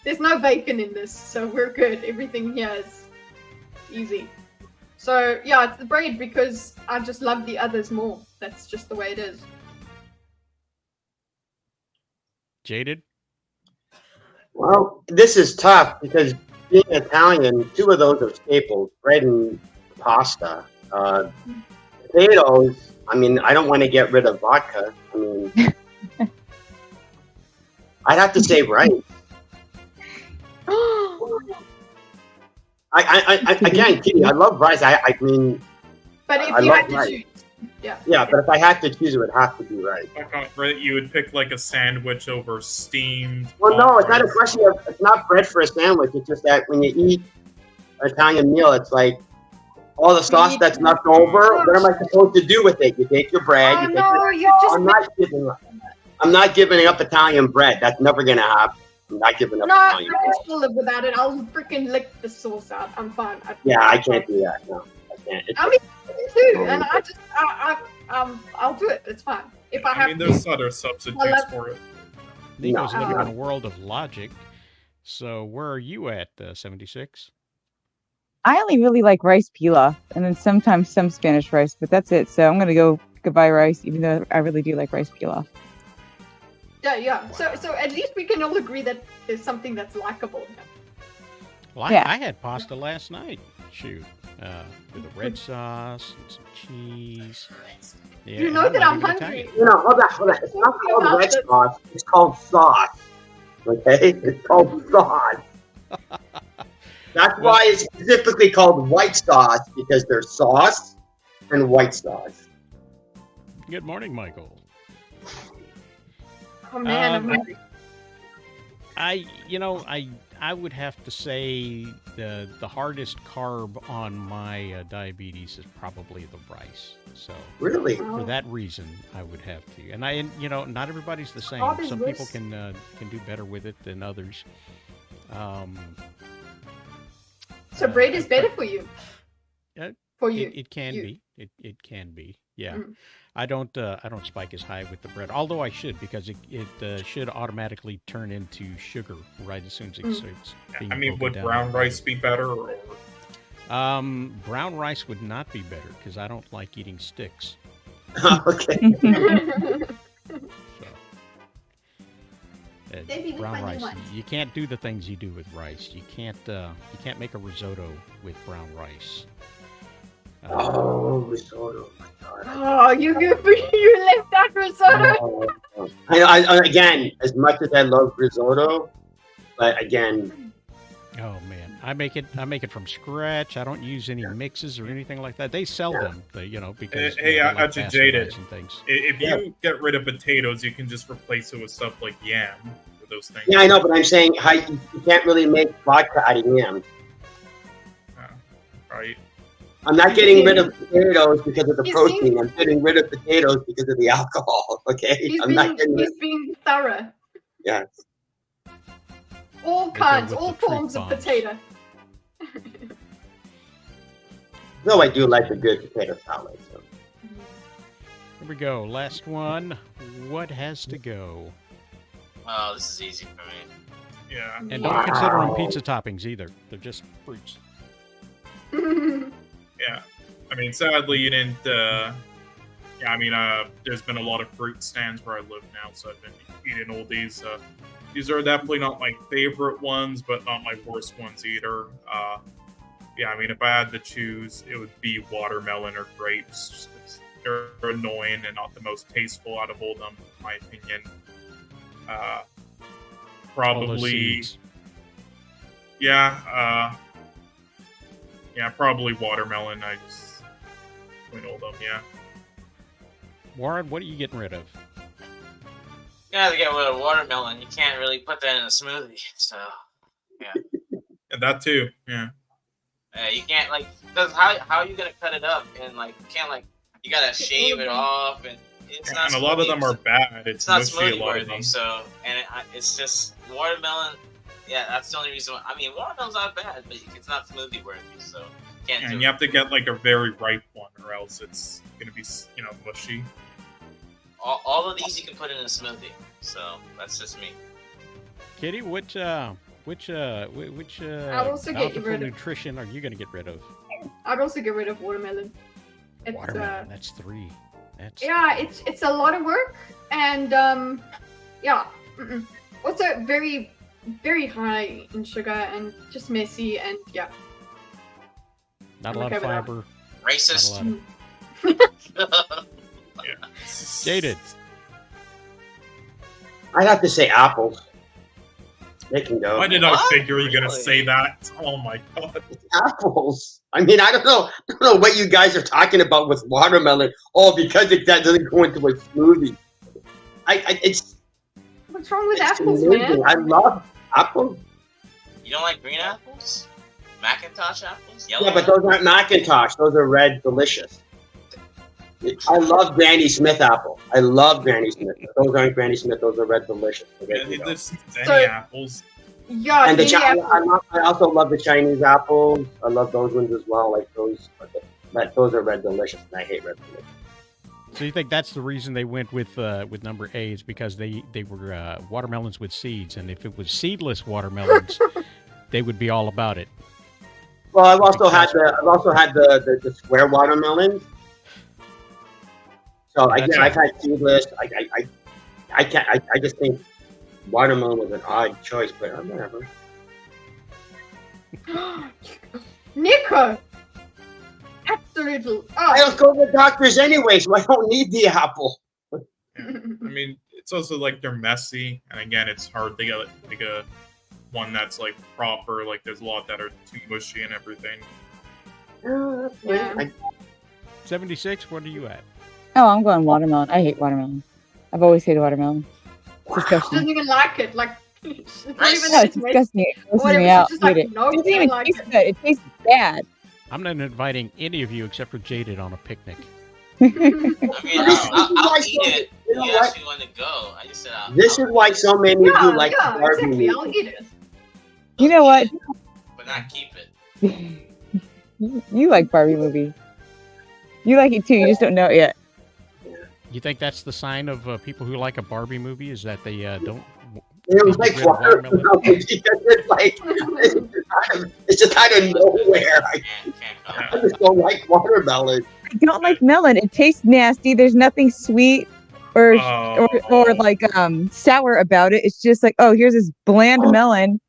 There's no bacon in this, so we're good. Everything here is easy. So, yeah, it's the bread because I just love the others more. That's just the way it is. Jaded? Well, this is tough because being Italian, two of those are staples, bread and pasta. Potatoes, I mean, I don't want to get rid of vodka. I mean, I'd have to say rice. I again, Kitty, I love rice. I mean, But if I you love had to rice. choose, yeah. Yeah, but if I had to choose, it would have to be rice. You would pick like a sandwich over steamed. Well, no, it's not a rice. question of, it's not bread for a sandwich. It's just that when you eat an Italian meal, it's like all the sauce that's left over. What am I supposed to do with it? You take your bread. Oh you take no, your, you're just I'm not giving up. I'm not giving up Italian bread. That's never gonna happen. I'm not giving up no. I Italian can bread. still live without it. I'll freaking lick the sauce out. I'm fine. Yeah, I can't do that. No, I can't. I mean, me too. And I'll do it. It's fine. If I have I mean, there's to. other substitutes for it. Nico's living No. in a world of logic. So where are you at, 76? I only really like rice pilaf, and then sometimes some Spanish rice, but that's it. So I'm gonna go goodbye rice, even though I really do like rice pilaf. Yeah. So at least we can all agree that there's something that's likable. Well, Yeah. I had pasta last night. Shoot, with a red sauce and some cheese. Yeah, You and know that not I'm even hungry. Italian. You know, hold on. It's not called red sauce. It's called sauce. Okay, it's called sauce. That's why it's specifically called white sauce, because there's sauce and white sauce. Good morning, Michael. Oh man, I'm hungry. I would have to say the hardest carb on my diabetes is probably the rice. So Really? for that reason, I would have to. And not everybody's the same. Carb is Some people worse. can do better with it than others. So bread is better for you. For you. It can You. be. It can be. Yeah. Mm. I don't spike as high with the bread, although I should, because it should automatically turn into sugar right as soon as it starts being I mean, broken would down. brown rice be better? Or... Brown rice would not be better because I don't like eating sticks. Okay. So, Davey, brown which one rice, do you want? you can't do the things you do with rice. You can't make a risotto with brown rice. Oh, risotto. My God. Oh, you left out risotto. Oh. I again, as much as I love risotto, but again, Oh man, I make it from scratch. I don't use any mixes or anything like that. They sell them, because Hey, they like actually, fast Jaded, foods and things. If you get rid of potatoes, you can just replace it with stuff like yam or those things. yeah, I know, but I'm saying how you can't really make vodka out of yams. Right. I'm not getting rid of potatoes because of the He's protein. being- I'm getting rid of potatoes because of the alcohol. Okay, I'm not getting rid. He's being thorough. Yeah. All They go kinds, with all the treat forms of bombs. potato. Though I do like a good potato salad. So. Here we go. Last one. What has to go? Oh, this is easy for me. Yeah. And don't consider them pizza toppings either. They're just fruits. Yeah. I mean, sadly, you didn't. Yeah, I mean, there's been a lot of fruit stands where I live now, so I've been eating all these. These are definitely not my favorite ones, but not my worst ones either. Yeah, I mean, if I had to choose, it would be watermelon or grapes. They're annoying and not the most tasteful out of all of them, in my opinion. All those Probably, seeds. yeah, probably watermelon. I just between all of them, yeah. Warren, what are you getting rid of? You gotta get rid of watermelon. You can't really put that in a smoothie. So, yeah. And that too, yeah. You can't, because how are you gonna cut it up? And, you can't, you gotta shave it off. And it's not And a lot of smoothie. them are bad. It's not mushy, a smoothie lot of worthy. them. So, and it's just watermelon. Yeah, that's the only reason. I mean, watermelon's not bad, but it's not smoothie worthy. So, can't do And it. you have to get a very ripe one, or else it's gonna be mushy. All of these you can put in a smoothie. So that's just me. Kitty, which also get bountiful rid of- nutrition are you going to get rid of? I'd also get rid of watermelon. It's, Watermelon, that's 3. That's yeah, it's a lot of work, and yeah. Also very, very high in sugar and just messy, and yeah. not a I'm lot of okay with that. fiber. Racist. Not a lot of... Yeah. Jaded. I'd have to say apples. They can go. Why did I What? figure you were gonna Really? say that? Oh my god. It's apples. I mean, I don't know what you guys are talking about with watermelon. Oh, because that doesn't go into a smoothie. It's What's wrong with it's apples, amazing. man? I love apples. You don't like green apples? Macintosh apples? Yellow Yeah, but those aren't Macintosh. Those are red delicious. I love Granny Smith apple. I love Granny Smith. Those aren't Granny Smith. Those are red delicious. Yeah, there's any So- apples. Yeah, And the any apple. I also love the Chinese apples. I love those ones as well. Like those, but those are red delicious, and I hate red delicious. So you think that's the reason they went with number A is because they were watermelons with seeds, and if it was seedless watermelons, they would be all about it. Well, I've also had the square watermelons. So That's again, right. I've had seedless. I can't. I just think watermelon was an odd choice, but whatever. Nico! Absolutely. I Oh. don't go to the doctors anyway, so I don't need the apple. I mean, it's also like they're messy, and again, it's hard to get a one that's like proper. Like there's a lot that are too mushy and everything. Yeah. 76. What are you at? Oh, I'm going watermelon. I hate watermelon. I've always hated watermelon. It's She disgusting. doesn't even like it. Like, it's not Nice. even No, like it's disgusting. It grosses Whatever, me she's out. just Hate like, it. no, It doesn't you even don't like taste it. good. It tastes bad. I'm not inviting any of you except for Jaded on a picnic. I mean, This is I'll why eat it. you know You what? asked me when to go. I just said This is why so many of Yeah, you like yeah, the Barbie exactly. I'll movie. eat it. You know what? but not keep it. You like Barbie movie. You like it too. You just don't know it yet. You think that's the sign of people who like a Barbie movie is that they don't? It was Get like rid of watermelon. watermelon because it's like it's just out of nowhere. Can't I just don't like watermelon. I don't like melon. It tastes nasty. There's nothing sweet or Oh. or like sour about it. It's just like, oh, here's this bland melon.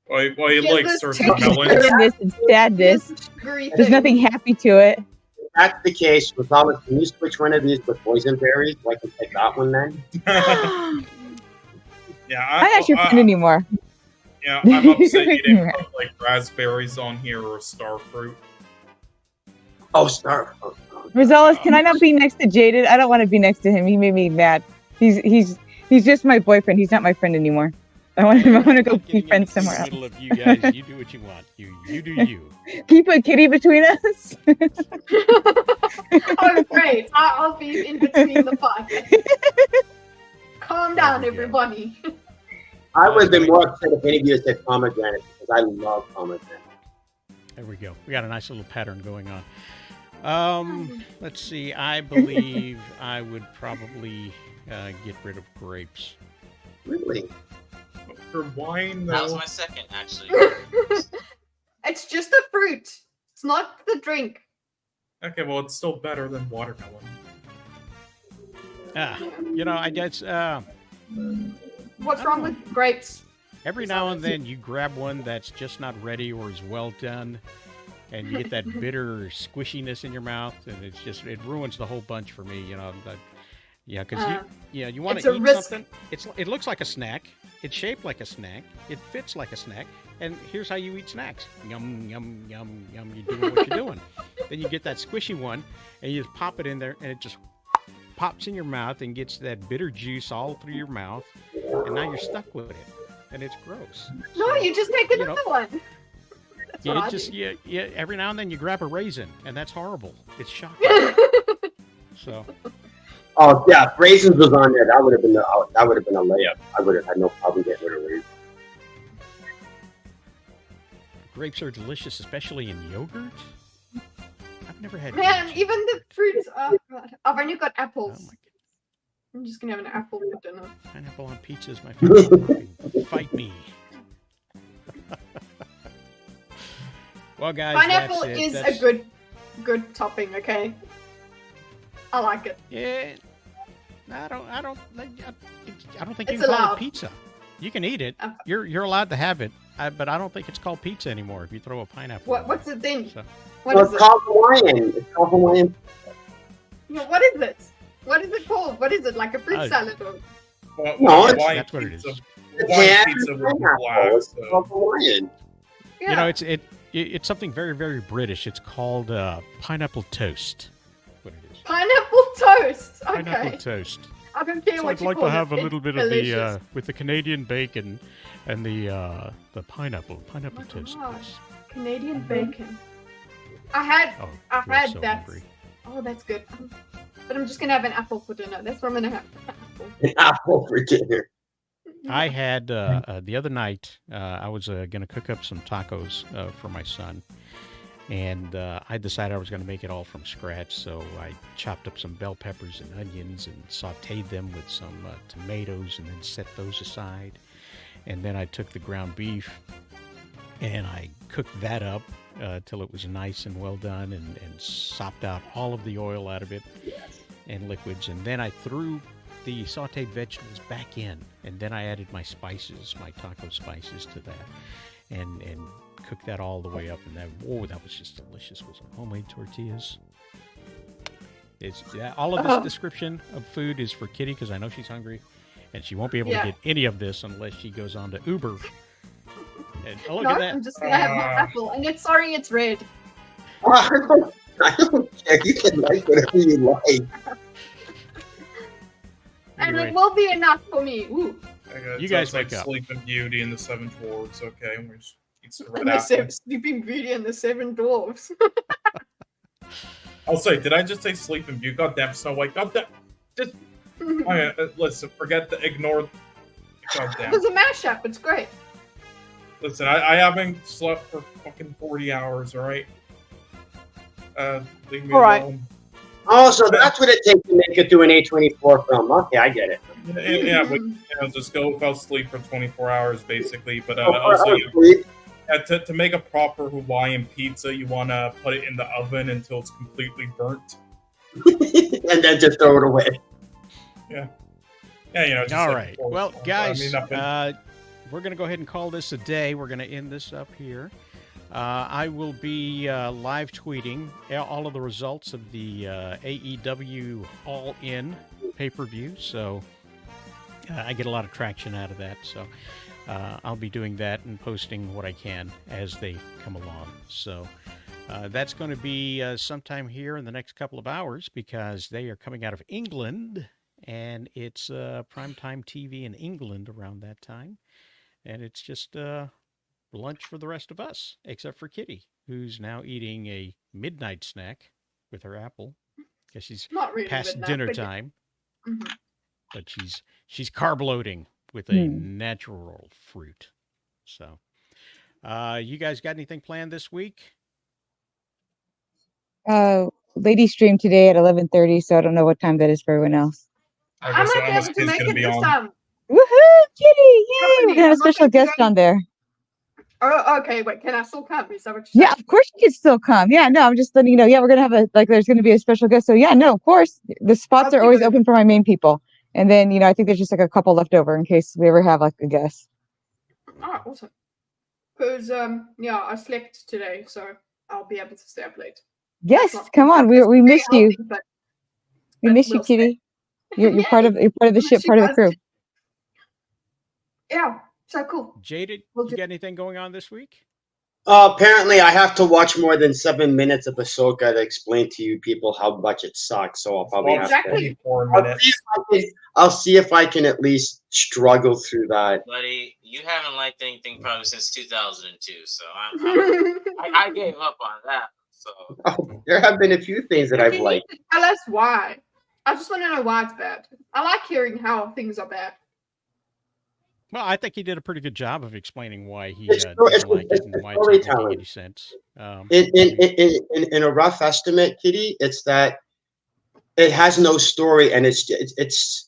Why you Yeah, like this certain tastes melons? Bitterness and sadness. It's a sugary There's thing. nothing happy to it. If that's the case, regardless, can you switch one of these with boysenberries so I can take that one then? Yeah, I'm not your friend anymore. Yeah, I'm upset you didn't Right. put like raspberries on here or star fruit. Oh, star. Oh, Rosales, can I not be next to Jaded? I don't want to be next to him. He made me mad. He's just my boyfriend. He's not my friend anymore. I want to go I'm be getting friends into somewhere the else. middle of you guys. You do what you want. You do you. Keep a kitty between us. Oh, great. I'll be in between the fight. Calm down, There we go. everybody. I would have been more upset if any of you had said pomegranate because I love pomegranate. There we go. We got a nice little pattern going on. Let's see. I believe I would probably get rid of grapes. Really? For wine, That was though. my second, actually. It's just a fruit. It's not the drink. Okay, well, it's still better than watermelon. I guess What's wrong with grapes? every now and then you grab one that's just not ready or is well done, and you get that bitter squishiness in your mouth, and it ruins the whole bunch for me. Because you want it's to a eat risk. something. It looks like a snack. It's shaped like a snack. It fits like a snack. And here's how you eat snacks. Yum, yum, yum, yum. You're doing what you're doing. Then you get that squishy one, and you just pop it in there, and it just pops in your mouth and gets that bitter juice all through your mouth, and now you're stuck with it, and it's gross. No, So, you just take you know, another one. That's what Yeah, I it just do. yeah. Every now and then you grab a raisin, and that's horrible. It's shocking. So Oh yeah, if raisins was on there. That would have been a layup. I would have had no problem getting rid of raisins. grapes are delicious, especially in yogurt. I've never had. Man, grapes. even the fruits. Oh, God. I've only got Oh apples. my I'm just gonna have an apple for dinner. God. Pineapple on pizza is my favorite. topping. Fight me. Well, guys, Pineapple that's it. is That's- a good topping. Okay, I like it. Yeah. I don't think you It's can call allowed. it pizza. You can eat it. Okay. You're allowed to have it, but I don't think it's called pizza anymore if you throw a pineapple. What's it then? So, What Well, is it's it? called Hawaiian. It's called Hawaiian. No, what is it? What is it called? What is it? Like a fruit Uh, salad or Well, No, Hawaiian That's what it pizza, is. Hawaiian Yeah, pizza would be pineapple. black. It's So. called Hawaiian. Yeah. You know, it's something very, very British. It's called pineapple toast. What it is. Pineapple toast. Okay. Pineapple toast. I don't care So what I'd you like call to have it. a little bit It's of the delicious. with the Canadian bacon and the pineapple Oh my toast. gosh. Canadian bacon. I had Oh, I've you're had so that. hungry. Oh, that's good. But I'm just gonna have an apple for dinner. That's what I'm gonna have. Apple. An apple for dinner. I had the other night. I was gonna cook up some tacos for my son, and I decided I was gonna make it all from scratch. So I chopped up some bell peppers and onions and sautéed them with some tomatoes, and then set those aside. And then I took the ground beef and I cooked that up till it was nice and well done, and sopped out all of the oil out of it and liquids. And then I threw the sauteed vegetables back in, and then I added my spices, my taco spices to that, and cooked that all the way up. And that was just delicious with some homemade tortillas. All of this description of food is for Kitty because I know she's hungry, and she won't be able to get any of this unless she goes on to Uber. And look at that. I'm just gonna have my apple, and it's red. I don't care. You can like whatever you like. And Anyway. it will be enough for me. Ooh. You guys like wake up. Sleeping Beauty and the Seven Dwarves. Okay, we just eat some red And the apple. Sleeping Beauty and the Seven Dwarfs. I'll say, did I just say Sleeping Beauty? God damn, Snow White. God damn. Just okay, listen. Ignore. God damn. It's a mashup. It's great. Listen, I haven't slept for fucking 40 hours. All right. Leave me All right. alone. Oh, so that's what it takes to make it through an A24 film. Okay, I get it. Yeah, but just go without sleep for 24 hours, basically. But Oh, also, sleep. to make a proper Hawaiian pizza, you want to put it in the oven until it's completely burnt. And then just throw it away. Yeah, just All like right. before. Well, guys, nothing. we're going to go ahead and call this a day. We're going to end this up here. I will be live tweeting all of the results of the AEW All In pay-per-view. So I get a lot of traction out of that. So I'll be doing that and posting what I can as they come along. So that's going to be sometime here in the next couple of hours because they are coming out of England, and it's primetime TV in England around that time. And it's just lunch for the rest of us, except for Kitty, who's now eating a midnight snack with her apple because she's Not really past midnight, dinner but- time. Mhm. But she's carb loading with a natural fruit. So, you guys got anything planned this week? Lady stream today at 11:30, so I don't know what time that is for everyone else. I might be able to make it this time. Woohoo, Kitty! Yay! Company, We're gonna have a I'm special not gonna guest do on there. Oh, okay. Wait, can I still come? Is that what you're Yeah, saying? of course you can still come. Yeah, no, I'm just letting you know. Yeah, we're gonna have there's gonna be a special guest. So yeah, no, of course. The spots I'll are be always good. open for my main people. And then, I think there's just like a couple left over in case we ever have like a guest. All right, awesome. Because I slept today, so I'll be able to stay up late. Yes, not- come on. that's We very miss you. healthy, but We but miss you, we'll stay. Kitty. You're part of the Miss ship, you part of the guys crew. too. Yeah, so cool. Jaded, We'll you do- got anything going on this week? Apparently, I have to watch more than 7 minutes of Ahsoka to explain to you people how much it sucks. So I'll probably have to. Exactly. 24 I'll minutes. see, I'll see if I can at least struggle through that. Buddy, you haven't liked anything probably since 2002, so I gave up on that. So Oh, there have been a few things that You I've need liked. to tell us why. I just want to know why it's bad. I like hearing how things are bad. Well, I think he did a pretty good job of explaining why he It's didn't like it and why it's not making storytelling. any sense. In a rough estimate, Kitty, it's that it has no story, and it's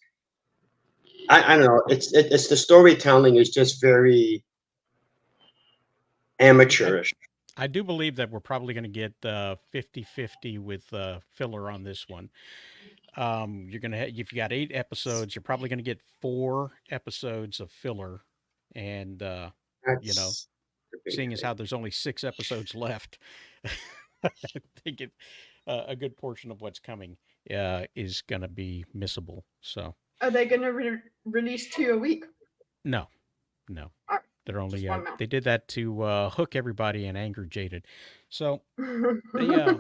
I don't know. It's the storytelling is just very amateurish. I do believe that we're probably going to get 50-50 with filler on this one. You're going to if you got 8 episodes, you're probably going to get 4 episodes of filler, and That's the big seeing as thing. how there's only 6 episodes left, I think a good portion of what's coming is going to be missable. So Are they going to release 2 a week? No. Oh, They're only just one now. they did that to hook everybody and anger Jaded. So they I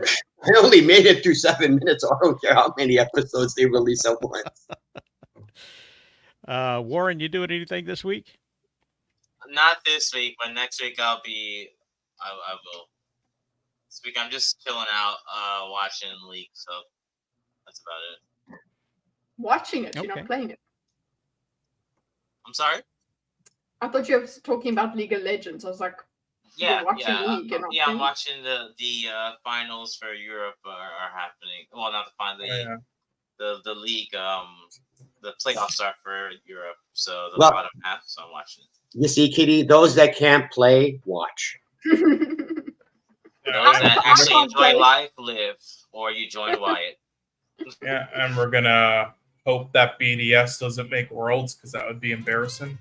only made it through 7 minutes. So I don't care how many episodes they release at once. Warren, you doing anything this week? Not this week, but next week I will. This week I'm just chilling out, watching League, so that's about it. Watching it, you're Okay. not playing it. I'm sorry? I thought you were talking about League of Legends. I was like, Yeah, you're watching League. You're not I'm playing it? watching the finals for Europe are happening. Well, not the final, the league, the playoffs are for Europe, so the Well- bottom half. So I'm watching it. You see, Kitty, those that can't play, watch. Those that I actually can't enjoy play. life live, or you join Wyatt. Yeah, and we're gonna hope that BDS doesn't make Worlds because that would be embarrassing.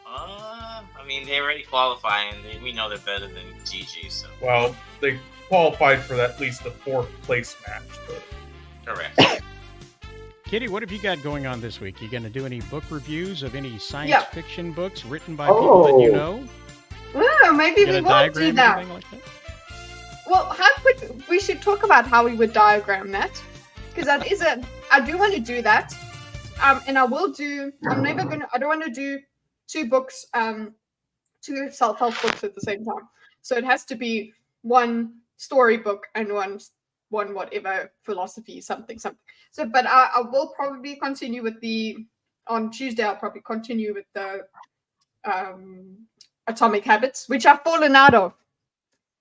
I mean, they already qualify, and we know they're better than GG. So Well, they qualified for at least the 4th place match, but correct. Kitty, what have you got going on this week? You going to do any book reviews of any science Yeah. fiction books written by people that you know? Oh, maybe Get we a won't do diagram, that. anything like that? Well, we should talk about how we would diagram that, because that is I do want to do that, and I will do. I don't want to do 2 books, 2 self-help books at the same time. So it has to be one storybook and one whatever philosophy something. So, but I will probably continue with on Tuesday. I'll probably continue with the Atomic Habits, which I've fallen out of.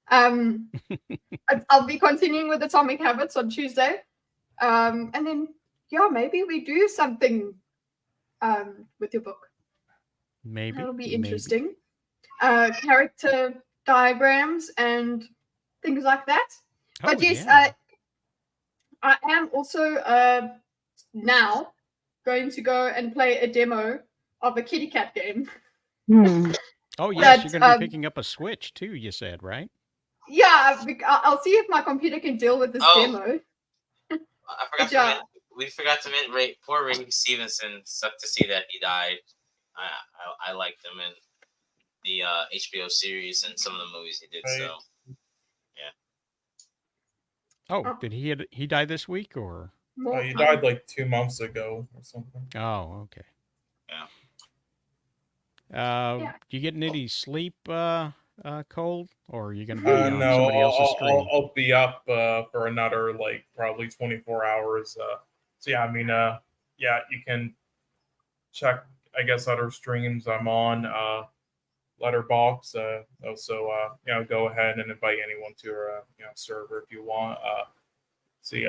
I'll be continuing with Atomic Habits on Tuesday, and then maybe we do something with your book. Maybe. That'll be interesting. Character diagrams and things like that. But yes, yeah. I am also now going to go and play a demo of a kitty cat game. Oh, yes, that, you're going to be picking up a Switch, too, you said, right? Yeah, I'll see if my computer can deal with this demo. I forgot we forgot to mention poor Ray Stevenson. Sucked to see that he died. I liked him in the HBO series and some of the movies he did. So, yeah. Oh, did he die this week or? He died like 2 months ago or something. Oh, okay. Yeah. You getting any sleep, Cole, or are you going to be on No, somebody else's stream? I'll be up for another like probably 24 hours. So yeah, I mean, yeah, you can check, I guess, other streams I'm on. Letterbox. Also, go ahead and invite anyone to your server if you want. See,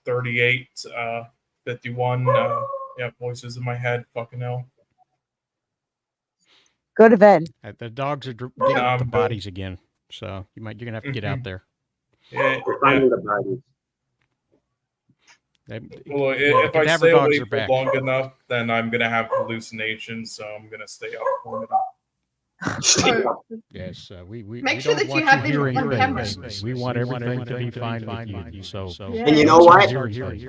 38, 51. Voices in my head. Fucking hell. Go to bed. The dogs are digging up the bodies again, so you're gonna have to get out there. Yeah, We're finding the bodies. Well, if I stay dogs awake are for back. long enough, then I'm gonna have hallucinations. So I'm gonna stay up long enough. Yes, we Make don't sure that want you have them hearing on camera. things. We want everything to be fine with you. So, And you know what? Hearing.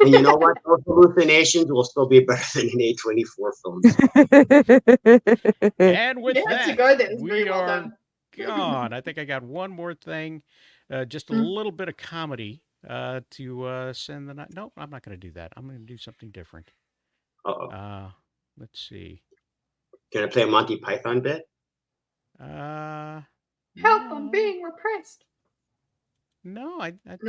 And you know what? Those hallucinations will still be better than an A24 film. And with Yeah, to that, go there is we very well are done. gone. I think I got one more thing, just a little bit of comedy to send the night. No, I'm not going to do that. I'm going to do something different. Let's see. Can I play a Monty Python bit? Help! I'm being repressed. No, I